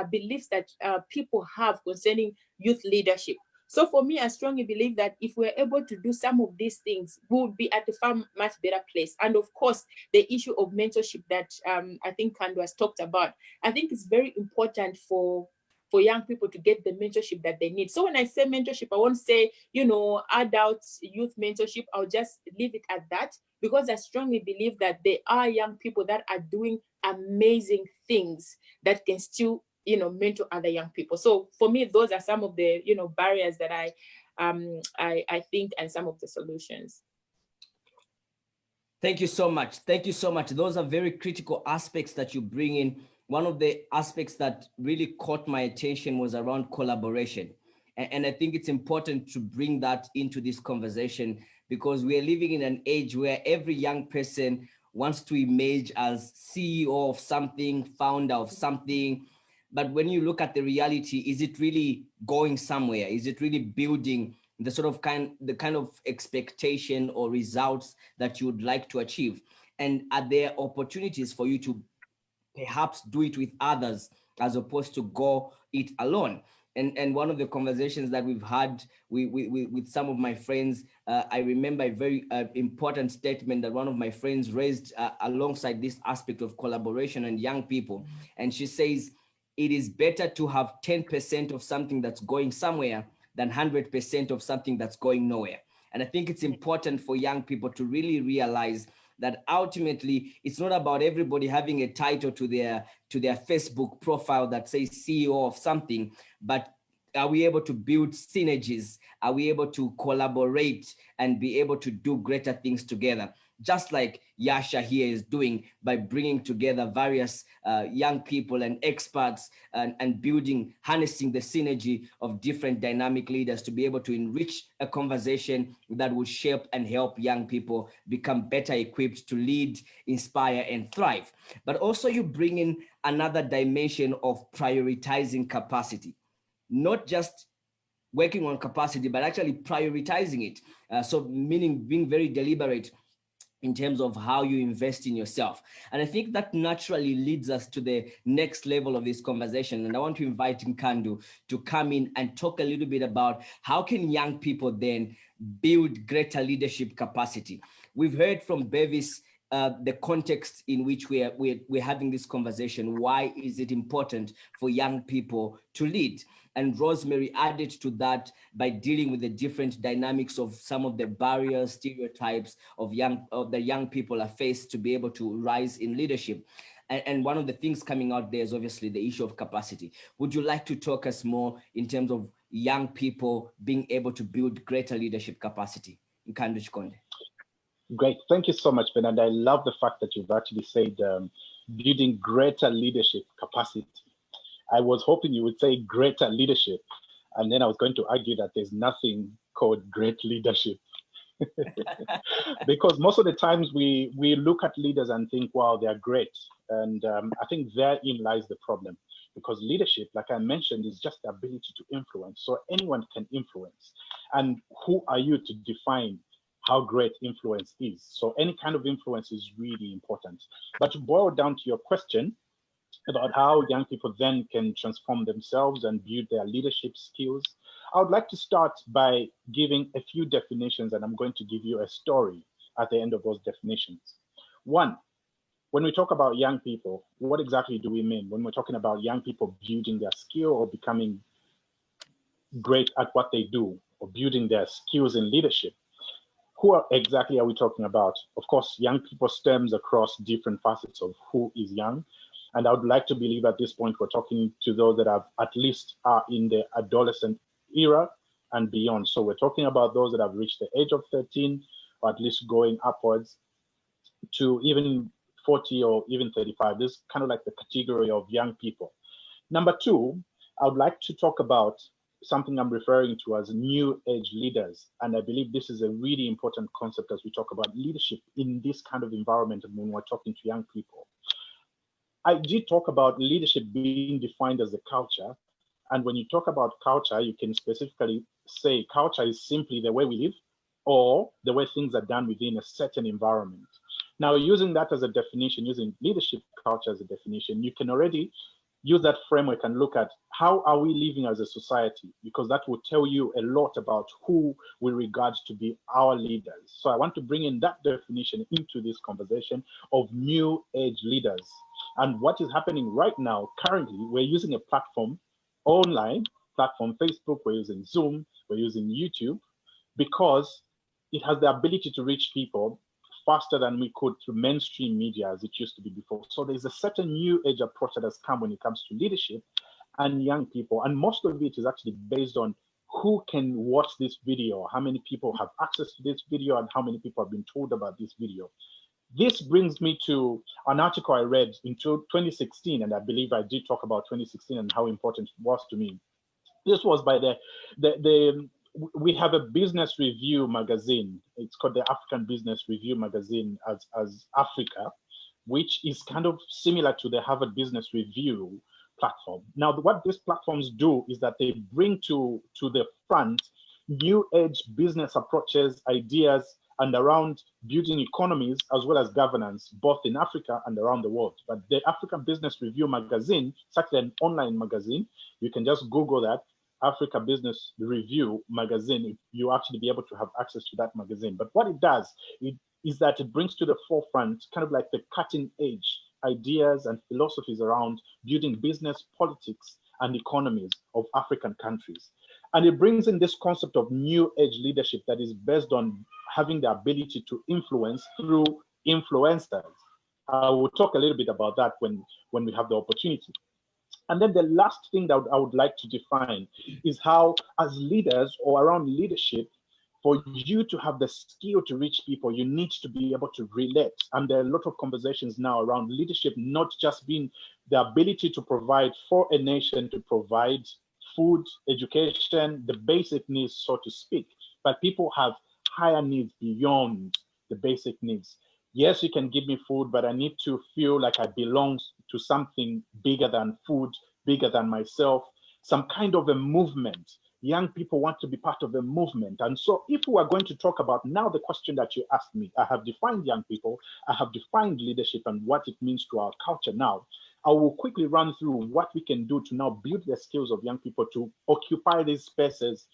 beliefs that people have concerning youth leadership? So for me, I strongly believe that if we're able to do some of these things, we would be at a far much better place. And of course, the issue of mentorship that I think Kando has talked about, I think it's very important for for young people to get the mentorship that they need. So when I say mentorship, I won't say, you know, adult youth mentorship. I'll just leave it at that, because I strongly believe that there are young people that are doing amazing things that can still, you know, mentor other young people. So for me, those are some of the, you know, barriers that I think, and some of the solutions. Thank you so much. Thank you so much. Those are very critical aspects that you bring in. One of the aspects that really caught my attention was around collaboration. And I think it's important to bring that into this conversation, because we are living in an age where every young person wants to emerge as CEO of something, founder of something. But when you look at the reality, is it really going somewhere? Is it really building the kind of expectation or results that you would like to achieve? And are there opportunities for you to perhaps do it with others as opposed to go it alone? And one of the conversations that we've had with some of my friends, I remember a very important statement that one of my friends raised alongside this aspect of collaboration and young people. And she says, it is better to have 10% of something that's going somewhere than 100% of something that's going nowhere. And I think it's important for young people to really realize that ultimately it's not about everybody having a title to their Facebook profile that says CEO of something, but are we able to build synergies? Are we able to collaborate and be able to do greater things together? Just like Yasha here is doing by bringing together various young people and experts and building, harnessing the synergy of different dynamic leaders to be able to enrich a conversation that will shape and help young people become better equipped to lead, inspire, and thrive. But also you bring in another dimension of prioritizing capacity, not just working on capacity, but actually prioritizing it. So meaning being very deliberate in terms of how you invest in yourself. And I think that naturally leads us to the next level of this conversation. And I want to invite Nkandu to come in and talk a little bit about how can young people then build greater leadership capacity. We've heard from Bevis the context in which we're having this conversation. Why is it important for young people to lead? And Rosemary added to that by dealing with the different dynamics of some of the barriers, stereotypes of the young people are faced to be able to rise in leadership. And one of the things coming out there is obviously the issue of capacity. Would you like to talk us more in terms of young people being able to build greater leadership capacity? Nkandu Chikonde. Great. Thank you so much, Ben. And I love the fact that you've actually said building greater leadership capacity. I was hoping you would say greater leadership. And then I was going to argue that there's nothing called great leadership. Because most of the times we look at leaders and think, wow, they're great. And I think therein lies the problem. Because leadership, like I mentioned, is just the ability to influence. So anyone can influence. And who are you to define how great influence is? So any kind of influence is really important. But to boil down to your question about how young people then can transform themselves and build their leadership skills, I would like to start by giving a few definitions, and I'm going to give you a story at the end of those definitions. One, when we talk about young people, what exactly do we mean when we're talking about young people building their skill or becoming great at what they do or building their skills in leadership? Exactly are we talking about? Of course, young people stems across different facets of who is young. And I would like to believe at this point, we're talking to those that have at least are in the adolescent era and beyond. So we're talking about those that have reached the age of 13, or at least going upwards to even 40 or even 35. This is kind of like the category of young people. Number two, I would like to talk about something I'm referring to as new age leaders. And I believe this is a really important concept as we talk about leadership in this kind of environment and when we're talking to young people. I did talk about leadership being defined as a culture. And when you talk about culture, you can specifically say culture is simply the way we live or the way things are done within a certain environment. Now, using that as a definition, using leadership culture as a definition, you can already use that framework and look at how are we living as a society, because that will tell you a lot about who we regard to be our leaders. So I want to bring in that definition into this conversation of new age leaders. And what is happening right now, currently, we're using a platform online platform, Facebook, we're using Zoom, we're using YouTube, because it has the ability to reach people faster than we could through mainstream media as it used to be before. So there's a certain new age approach that has come when it comes to leadership and young people. And most of it is actually based on who can watch this video, how many people have access to this video, and how many people have been told about this video. This brings me to an article I read in 2016, and I believe I did talk about 2016 and how important it was to me. This was by we have a business review magazine. It's called the African Business Review magazine as Africa, which is kind of similar to the Harvard Business Review platform. Now, what these platforms do is that they bring to the front new age business approaches, ideas, and around building economies as well as governance, both in Africa and around the world. But the African Business Review magazine, it's actually an online magazine. You can just Google that, Africa Business Review magazine. You actually be able to have access to that magazine. But what it does is that it brings to the forefront kind of like the cutting edge ideas and philosophies around building business, politics, and economies of African countries. And it brings in this concept of new age leadership that is based on having the ability to influence through influencers. I will talk a little bit about that when we have the opportunity. And then the last thing that I would like to define is how, as leaders or around leadership, for you to have the skill to reach people, you need to be able to relate. And there are a lot of conversations now around leadership, not just being the ability to provide for a nation, to provide food, education, the basic needs, so to speak. But people have higher needs beyond the basic needs. Yes, you can give me food, but I need to feel like I belong to something bigger than food, bigger than myself, some kind of a movement. Young people want to be part of a movement. And so if we are going to talk about now the question that you asked me, I have defined young people, I have defined leadership and what it means to our culture now. I will quickly run through what we can do to now build the skills of young people to occupy these spaces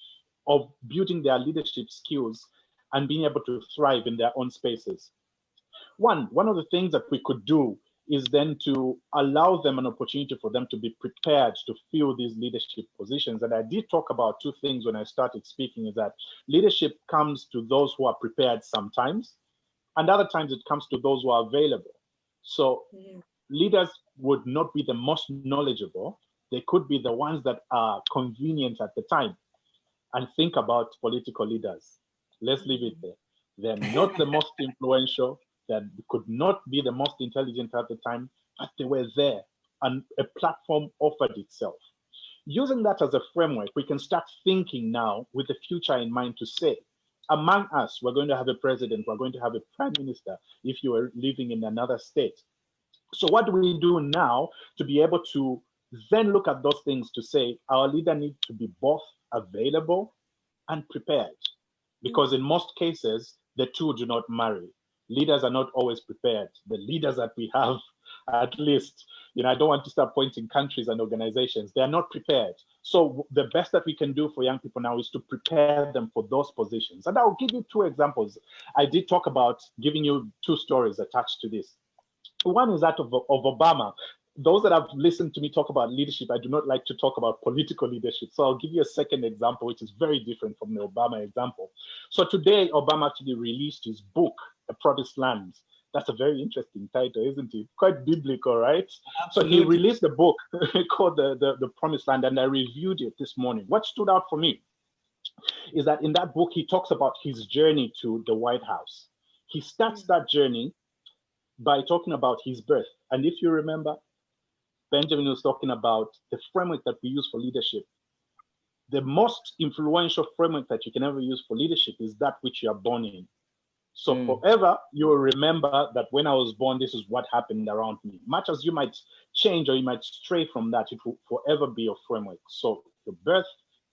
of building their leadership skills and being able to thrive in their own spaces. One of the things that we could do is then to allow them an opportunity for them to be prepared to fill these leadership positions. And I did talk about two things when I started speaking, is that leadership comes to those who are prepared sometimes, and other times it comes to those who are available. So leaders would not be the most knowledgeable. They could be the ones that are convenient at the time. And think about political leaders. Let's leave it there. They're not the most influential, that could not be the most intelligent at the time, but they were there and a platform offered itself. Using that as a framework, we can start thinking now with the future in mind to say, among us, we're going to have a president, we're going to have a prime minister if you are living in another state. So what do we do now to be able to then look at those things to say our leader needs to be both available and prepared? Because in most cases, the two do not marry. Leaders are not always prepared. The leaders that we have, at least, I don't want to start pointing countries and organizations, they are not prepared. So the best that we can do for young people now is to prepare them for those positions. And I'll give you two examples. I did talk about giving you two stories attached to this. One is that of Obama. Those that have listened to me talk about leadership, I do not like to talk about political leadership. So I'll give you a second example, which is very different from the Obama example. So today, Obama actually released his book, The Promised Land. That's a very interesting title, isn't it? Quite biblical, right? Absolutely. So he released a book called the Promised Land, and I reviewed it this morning. What stood out for me is that in that book, he talks about his journey to the White House. He starts that journey by talking about his birth. And if you remember, Benjamin was talking about the framework that we use for leadership. The most influential framework that you can ever use for leadership is that which you are born in. So forever, you will remember that when I was born, this is what happened around me. Much as you might change or you might stray from that, it will forever be your framework. So your birth,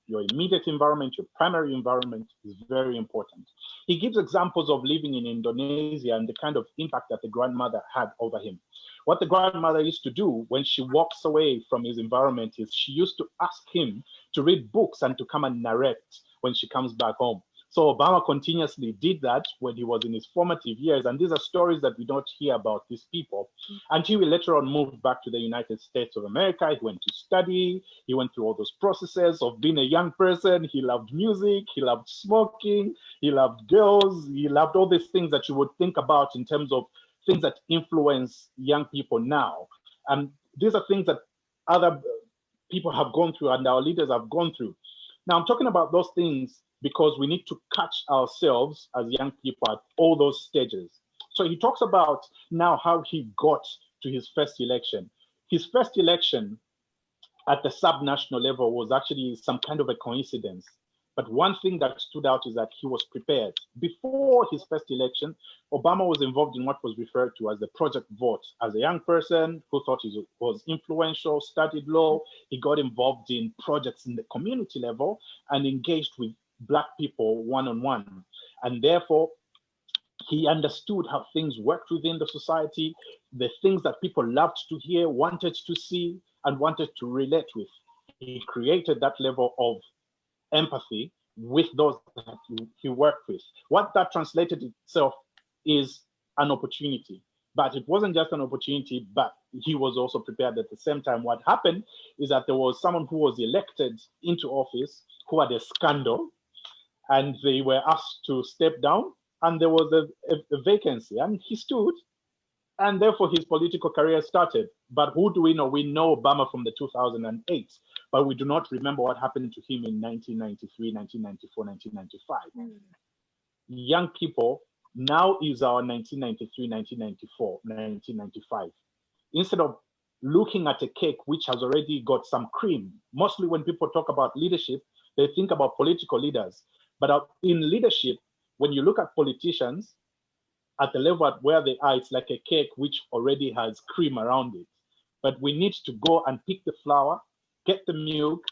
your immediate environment, your primary environment is very important. He gives examples of living in Indonesia and the kind of impact that the grandmother had over him. What the grandmother used to do when she walks away from his environment is she used to ask him to read books and to come and narrate when she comes back home. So Obama continuously did that when he was in his formative years. And these are stories that we don't hear about these people until he later on moved back to the United States of America. He went to study. He went through all those processes of being a young person. He loved music. He loved smoking. He loved girls. He loved all these things that you would think about in terms of things that influence young people now. And these are things that other people have gone through and our leaders have gone through. Now, I'm talking about those things because we need to catch ourselves as young people at all those stages. So he talks about now how he got to his first election. His first election at the subnational level was actually some kind of a coincidence. But one thing that stood out is that he was prepared. Before his first election, Obama was involved in what was referred to as the Project Vote. As a young person who thought he was influential, studied law, he got involved in projects in the community level and engaged with Black people one-on-one. And therefore, he understood how things worked within the society, the things that people loved to hear, wanted to see, and wanted to relate with. He created that level of empathy with those that he worked with. What that translated itself is an opportunity. But it wasn't just an opportunity, but he was also prepared at the same time. What happened is that there was someone who was elected into office who had a scandal, and they were asked to step down, and there was a vacancy, and he stood, and therefore his political career started. But who do we know? We know Obama from the 2008, but we do not remember what happened to him in 1993, 1994, 1995. Young people, now is our 1993, 1994, 1995. Instead of looking at a cake which has already got some cream, mostly when people talk about leadership, they think about political leaders. But in leadership, when you look at politicians, at the level at where they are, it's like a cake which already has cream around it. But we need to go and pick the flour, get the milk,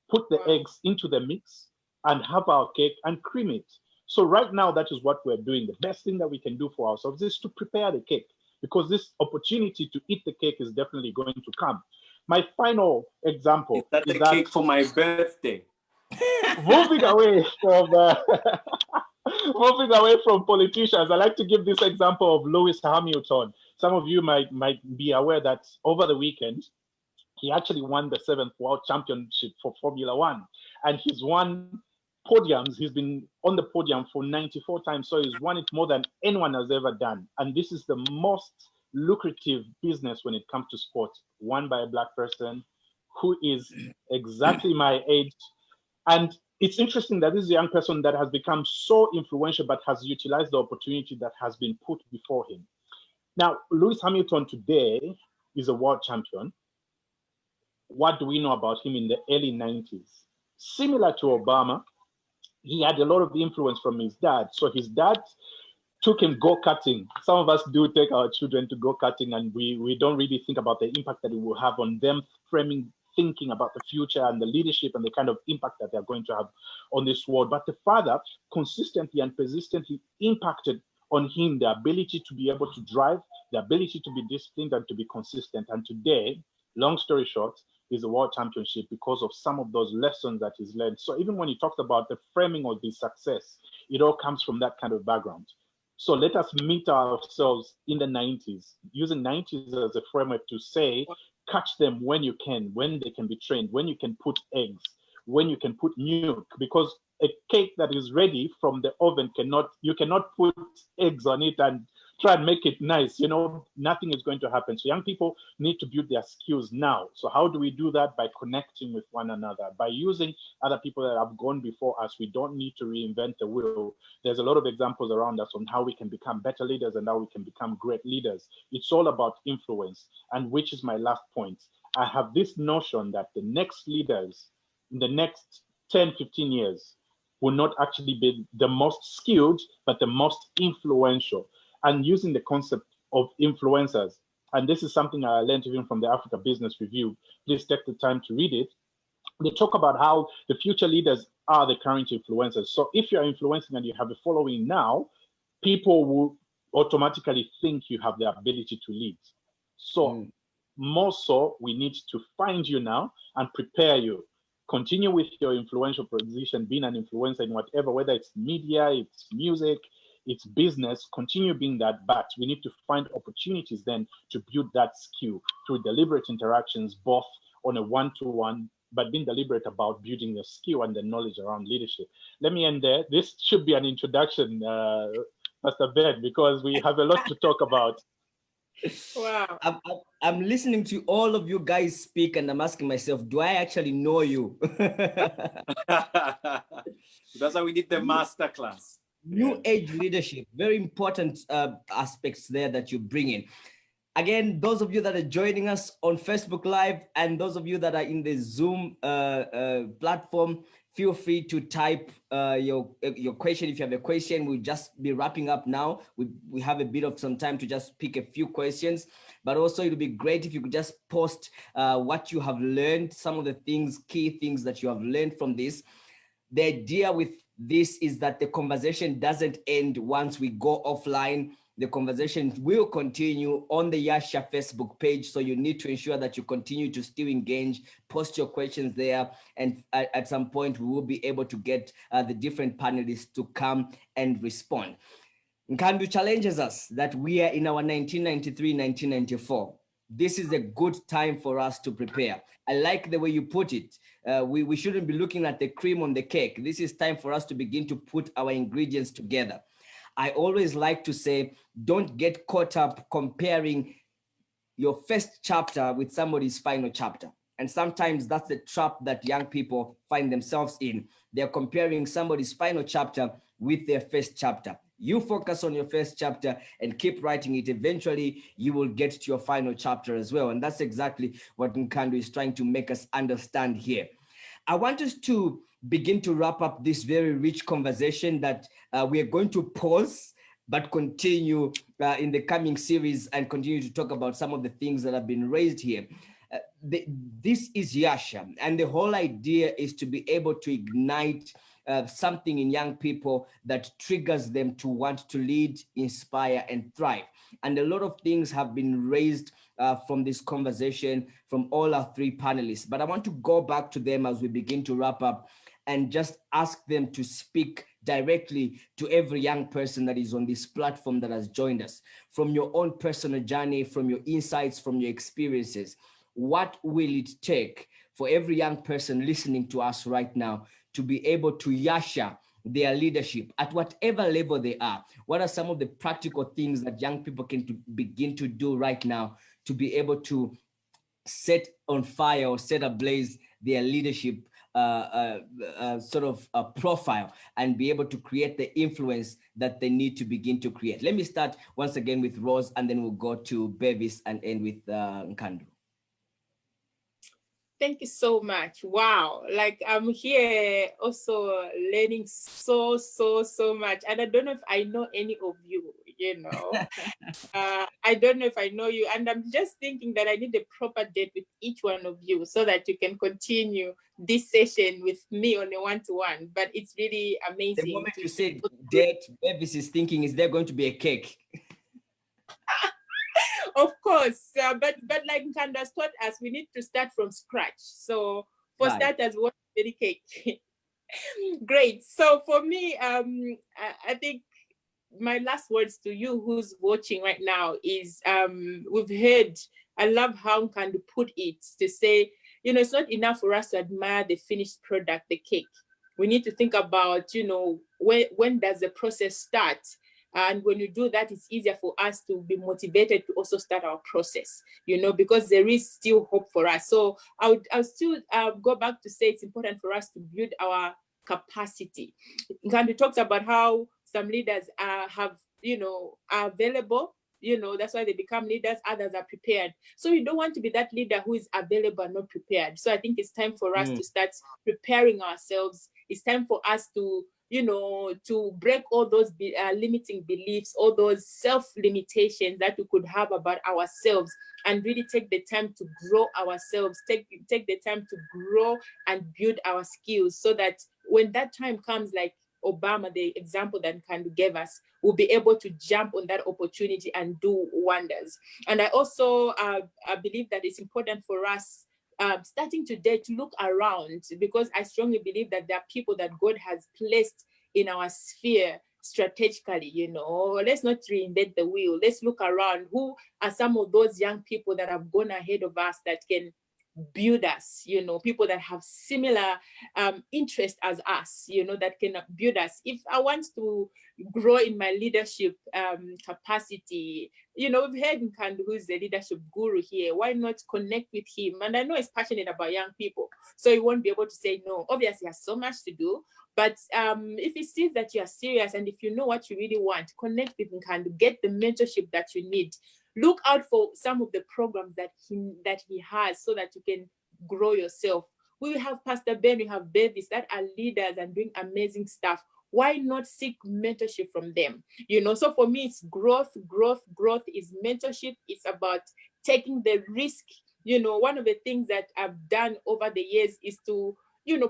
put the eggs into the mix, and have our cake and cream it. So right now, that is what we're doing. The best thing that we can do for ourselves is to prepare the cake, because this opportunity to eat the cake is definitely going to come. My final example is that the cake for my birthday. Moving away from moving away from politicians, I like to give this example of Lewis Hamilton. Some of you might be aware that over the weekend, he actually won the 7th World Championship for Formula One, and he's won podiums. He's been on the podium for 94 times, so he's won it more than anyone has ever done. And this is the most lucrative business when it comes to sport, won by a Black person who is exactly my age. And it's interesting that this is a young person that has become so influential, but has utilized the opportunity that has been put before him. Now, Lewis Hamilton today is a world champion. What do we know about him in the early 90s? Similar to Obama, he had a lot of influence from his dad. So his dad took him go-karting. Some of us do take our children to go-karting, and we don't really think about the impact that it will have on them, thinking about the future and the leadership and the kind of impact that they're going to have on this world. But the father consistently and persistently impacted on him the ability to be able to drive, the ability to be disciplined and to be consistent. And today, long story short, is a world championship because of some of those lessons that he's learned. So even when he talked about the framing of his success, it all comes from that kind of background. So let us meet ourselves in the 90s, using 90s as a framework to say, catch them when you can, when they can be trained, when you can put eggs, when you can put milk, because a cake that is ready from the oven you cannot put eggs on it and try and make it nice. Nothing is going to happen. So young people need to build their skills now. So how do we do that? By connecting with one another, by using other people that have gone before us. We don't need to reinvent the wheel. There's a lot of examples around us on how we can become better leaders and how we can become great leaders. It's all about influence. And which is my last point. I have this notion that the next leaders in the next 10, 15 years will not actually be the most skilled, but the most influential. And using the concept of influencers, and this is something I learned even from the Africa Business Review. Please take the time to read it. They talk about how the future leaders are the current influencers. So if you're influencing and you have a following now, people will automatically think you have the ability to lead. So more so, we need to find you now and prepare you, continue with your influential position, being an influencer in whatever, whether it's media, it's music, it's business, continue being that, but we need to find opportunities then to build that skill through deliberate interactions, both on a one-to-one, but being deliberate about building the skill and the knowledge around leadership. Let me end there. This should be an introduction, Pastor Ben, because we have a lot to talk about. Wow. I'm listening to all of you guys speak, and I'm asking myself, do I actually know you? That's why we did the master class. New age leadership, very important aspects there that you bring in. Again, those of you that are joining us on Facebook Live and those of you that are in the Zoom platform, feel free to type your question. If you have a question, we'll just be wrapping up now. We have a bit of some time to just pick a few questions, but also it would be great if you could just post what you have learned, some of the things, key things that you have learned from this. The idea with this is that the conversation doesn't end once we go offline. The conversation will continue on the Yasha Facebook page. So you need to ensure that you continue to still engage, post your questions there. And at some point, we will be able to get the different panelists to come and respond. Nkandu challenges us that we are in our 1993, 1994. This is a good time for us to prepare. I like the way you put it. We shouldn't be looking at the cream on the cake. This is time for us to begin to put our ingredients together. I always like to say, don't get caught up comparing your first chapter with somebody's final chapter. And sometimes that's the trap that young people find themselves in. They're comparing somebody's final chapter with their first chapter. You focus on your first chapter and keep writing it. Eventually, you will get to your final chapter as well. And that's exactly what Nkandu is trying to make us understand here. I want us to begin to wrap up this very rich conversation that we are going to pause, but continue in the coming series and continue to talk about some of the things that have been raised here. This is Yasha, and the whole idea is to be able to ignite something in young people that triggers them to want to lead, inspire, and thrive. And a lot of things have been raised from this conversation from all our three panelists. But I want to go back to them as we begin to wrap up and just ask them to speak directly to every young person that is on this platform that has joined us. From your own personal journey, from your insights, from your experiences, what will it take for every young person listening to us right now to be able to yasha their leadership at whatever level they are? What are some of the practical things that young people can begin to do right now to be able to set on fire or set ablaze their leadership sort of profile and be able to create the influence that they need to begin to create? Let me start once again with Rose, and then we'll go to Bevis and end with Nkandu. Thank you so much. Wow. Like I'm here also learning so much. And I don't know if I know any of you, you know. I don't know if I know you. And I'm just thinking that I need a proper date with each one of you so that you can continue this session with me on a one-to-one. But it's really amazing. The moment you say date, Bevis is thinking, is there going to be a cake? Of course, but like Nkandu has taught us, we need to start from scratch. So for starters, what is the cake? Great. So for me, I think my last words to you who's watching right now is we've heard, I love how Nkandu put it, to say, you know, it's not enough for us to admire the finished product, the cake. We need to think about, you know, when does the process start? And when you do that, it's easier for us to be motivated to also start our process, you know, because there is still hope for us. So I'll still go back to say it's important for us to build our capacity. Nkandu talks about how some leaders are available, you know, that's why they become leaders. Others are prepared. So you don't want to be that leader who is available and not prepared. So I think it's time for us to start preparing ourselves. It's time for us to, you know, to break all those limiting beliefs, all those self-limitations that we could have about ourselves, and really take the time to grow ourselves, take the time to grow and build our skills, so that when that time comes, like Obama, the example that Nkandu gave us, we'll be able to jump on that opportunity and do wonders. And I also I believe that it's important for us starting today to look around, because I strongly believe that there are people that God has placed in our sphere strategically. Let's not reinvent the wheel. Let's look around. Who are some of those young people that have gone ahead of us that can build us, people that have similar interest as us, that can build us. If I want to grow in my leadership capacity, we've heard Nkandu, who's the leadership guru here. Why not connect with him? And I know he's passionate about young people, so he won't be able to say no. Obviously, he has so much to do, but if he sees that you are serious and if you know what you really want, connect with Nkandu, get the mentorship that you need. Look out for some of the programs that he has so that you can grow yourself. We have Pastor Ben, we have Bevis that are leaders and doing amazing stuff. Why not seek mentorship from them? So for me, it's growth is mentorship. It's about taking the risk. One of the things that I've done over the years is to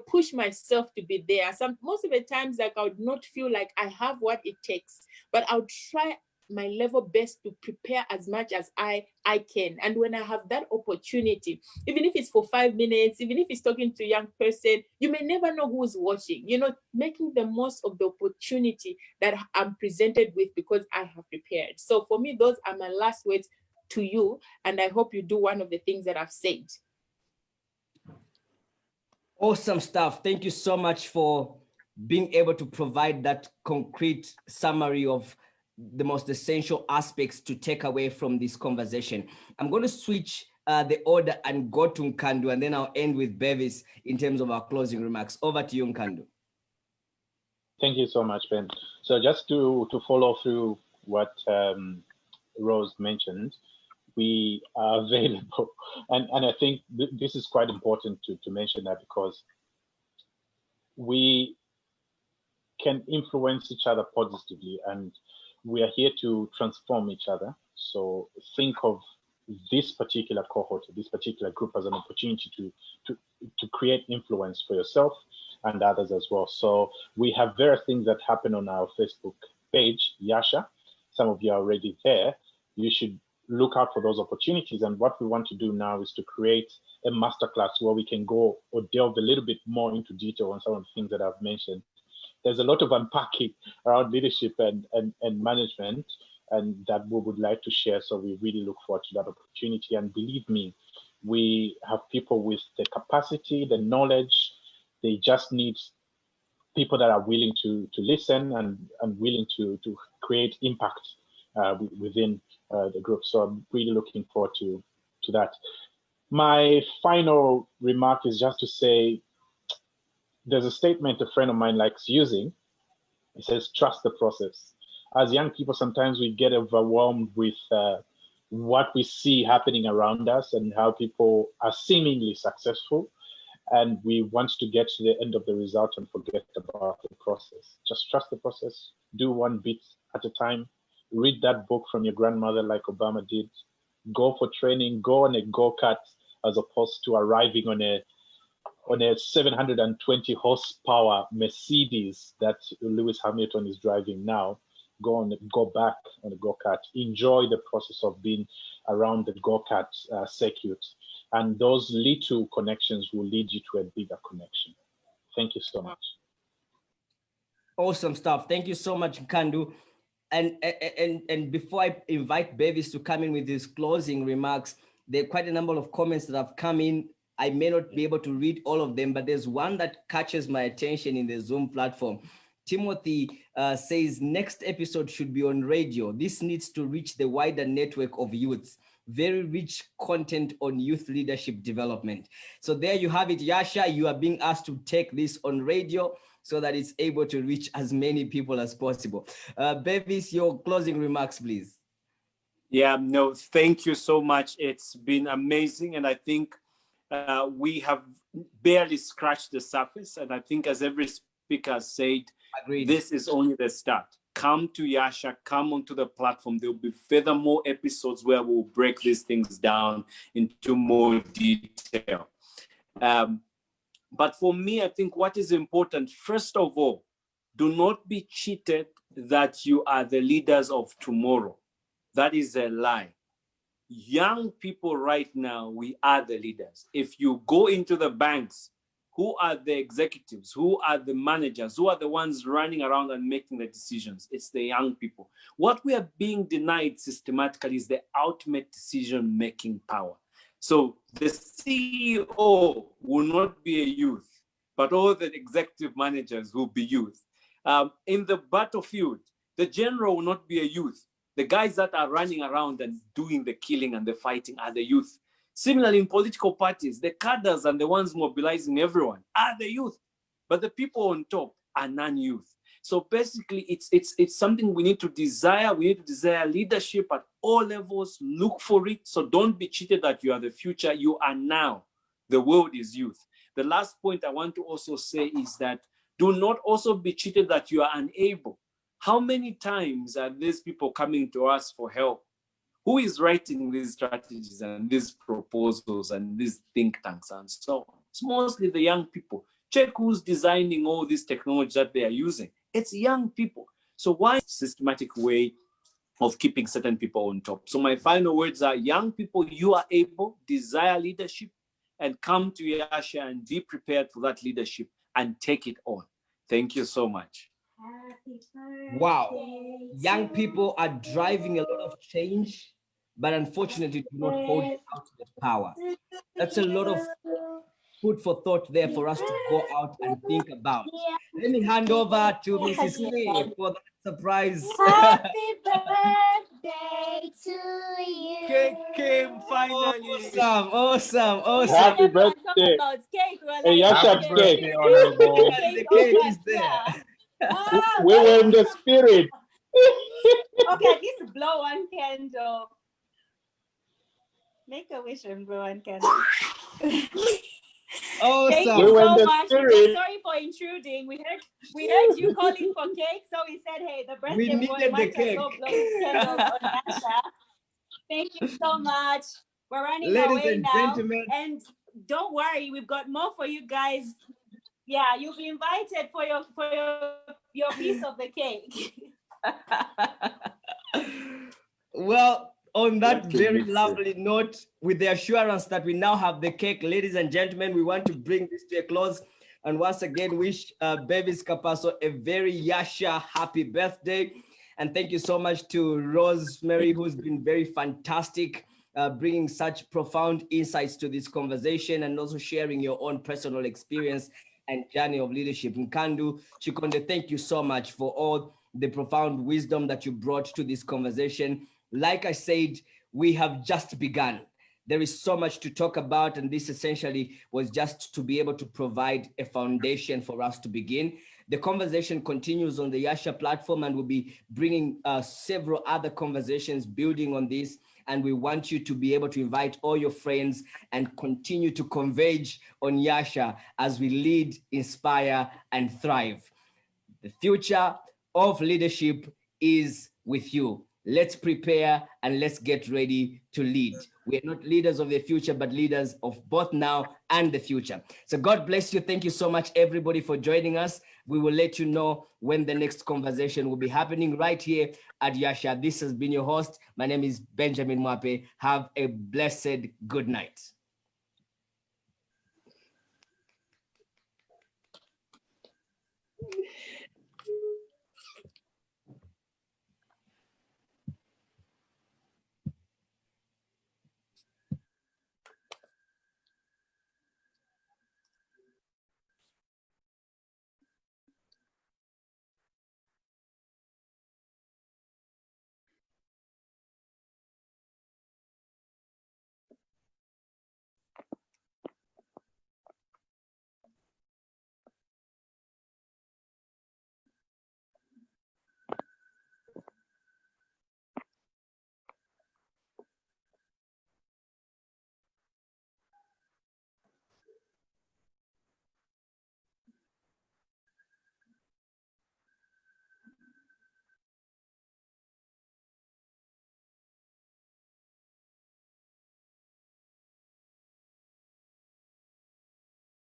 push myself to be there. Most of the times, like, I would not feel like I have what it takes, but I would try my level best to prepare as much as I can. And when I have that opportunity, even if it's for 5 minutes, even if it's talking to a young person, you may never know who's watching, making the most of the opportunity that I'm presented with because I have prepared. So for me, those are my last words to you. And I hope you do one of the things that I've said. Awesome stuff. Thank you so much for being able to provide that concrete summary of the most essential aspects to take away from this conversation. I'm going to switch the order and go to Nkandu, and then I'll end with Bevis in terms of our closing remarks. Over to you, Nkandu. Thank you so much, Ben. So just to follow through what Rose mentioned, we are available. And I think this is quite important to mention that, because we can influence each other positively, and we are here to transform each other. So think of this particular cohort, this particular group, as an opportunity to create influence for yourself and others as well. So we have various things that happen on our Facebook page, Yasha. Some of you are already there. You should look out for those opportunities. And what we want to do now is to create a masterclass where we can go or delve a little bit more into detail on some of the things that I've mentioned. There's a lot of unpacking around leadership and management, and that we would like to share. So we really look forward to that opportunity. And believe me, we have people with the capacity, the knowledge. They just need people that are willing to listen and willing to create impact within the group. So I'm really looking forward to that. My final remark is just to say, there's a statement a friend of mine likes using. It says, trust the process. As young people, sometimes we get overwhelmed with what we see happening around us and how people are seemingly successful. And we want to get to the end of the result and forget about the process. Just trust the process. Do one bit at a time. Read that book from your grandmother like Obama did. Go for training. Go on a go-kart as opposed to arriving on a 720 horsepower Mercedes that Lewis Hamilton is driving now. Go back on a go-kart. Enjoy the process of being around the go-kart circuit. And those little connections will lead you to a bigger connection. Thank you so much. Awesome stuff. Thank you so much, Nkandu. And before I invite Bevis to come in with his closing remarks, there are quite a number of comments that have come in. I may not be able to read all of them, but there's one that catches my attention in the Zoom platform. Timothy says, next episode should be on radio. This needs to reach the wider network of youths. Very rich content on youth leadership development. So there you have it, Yasha. You are being asked to take this on radio so that it's able to reach as many people as possible. Bevis, your closing remarks, please. Yeah, no, thank you so much. It's been amazing. And I think we have barely scratched the surface. And I think, as every speaker said, Agreed. This is only the start. Come to Yasha, come onto the platform. There will be further more episodes where we'll break these things down into more detail. But for me, I think what is important, first of all, do not be cheated that you are the leaders of tomorrow. That is a lie. young people right now, we are the leaders. If you go into the banks, who are the executives? Who are the managers? Who are the ones running around and making the decisions? It's the young people. What we are being denied systematically is the ultimate decision-making power. So the CEO will not be a youth, but all the executive managers will be youth. In the battlefield, the general will not be a youth. The guys that are running around and doing the killing and the fighting are the youth. Similarly, in political parties, the cadres and the ones mobilizing everyone are the youth, but the people on top are non-youth. So basically, it's something we need to desire. We need to desire leadership at all levels. Look for it. So don't be cheated that you are the future. You are now. The world is youth. The last point I want to also say is that do not also be cheated that you are unable. How many times are these people coming to us for help? Who is writing these strategies and these proposals and these think tanks and so on? It's mostly the young people. Check who's designing all these technologies that they are using. It's young people. So why systematic way of keeping certain people on top? So my final words are, young people, you are able, desire leadership, and come to Yasha and be prepared for that leadership and take it on. Thank you so much. Wow. Young people are driving a lot of change, but unfortunately do not hold out the power. That's a lot of food for thought there for us to go out and think about. Let me hand over to Mrs. K for that surprise. Happy birthday to you. Cake came finally. Awesome. Happy birthday. Hey, Yasha's cake. Honorable. The cake is there. We were in the spirit. Okay, this blow one candle. Make a wish and blow one candle. Thank Awesome. you We were in so the much. spirit. Sorry for intruding. We heard you calling for cake, so we said, hey, the We birthday boy needed the might as cake. well blow his candles on Yasha. Thank you so much. We're running Ladies away and now. gentlemen. And don't worry, we've got more for you guys. Yeah, you'll be invited for your piece of the cake. Well, on that Okay, very that's it. lovely note, with the assurance that we now have the cake, ladies and gentlemen, we want to bring this to a close. And once again, wish Bevis Capasso a very Yasha happy birthday. And thank you so much to Rosemary, who's been very fantastic, bringing such profound insights to this conversation and also sharing your own personal experience and journey of leadership. Nkandu Chikonde, thank you so much for all the profound wisdom that you brought to this conversation. Like I said, we have just begun. There is so much to talk about, and this essentially was just to be able to provide a foundation for us to begin. The conversation continues on the Yasha platform, and we'll be bringing several other conversations building on this. And we want you to be able to invite all your friends and continue to converge on Yasha as we lead, inspire, and thrive. The future of leadership is with you. Let's prepare and let's get ready to lead. We are not leaders of the future, but leaders of both now and the future. So God bless you. Thank you so much, everybody, for joining us. We will let you know when the next conversation will be happening right here at Yasha. This has been your host. My name is Benjamin Mwape. Have a blessed good night.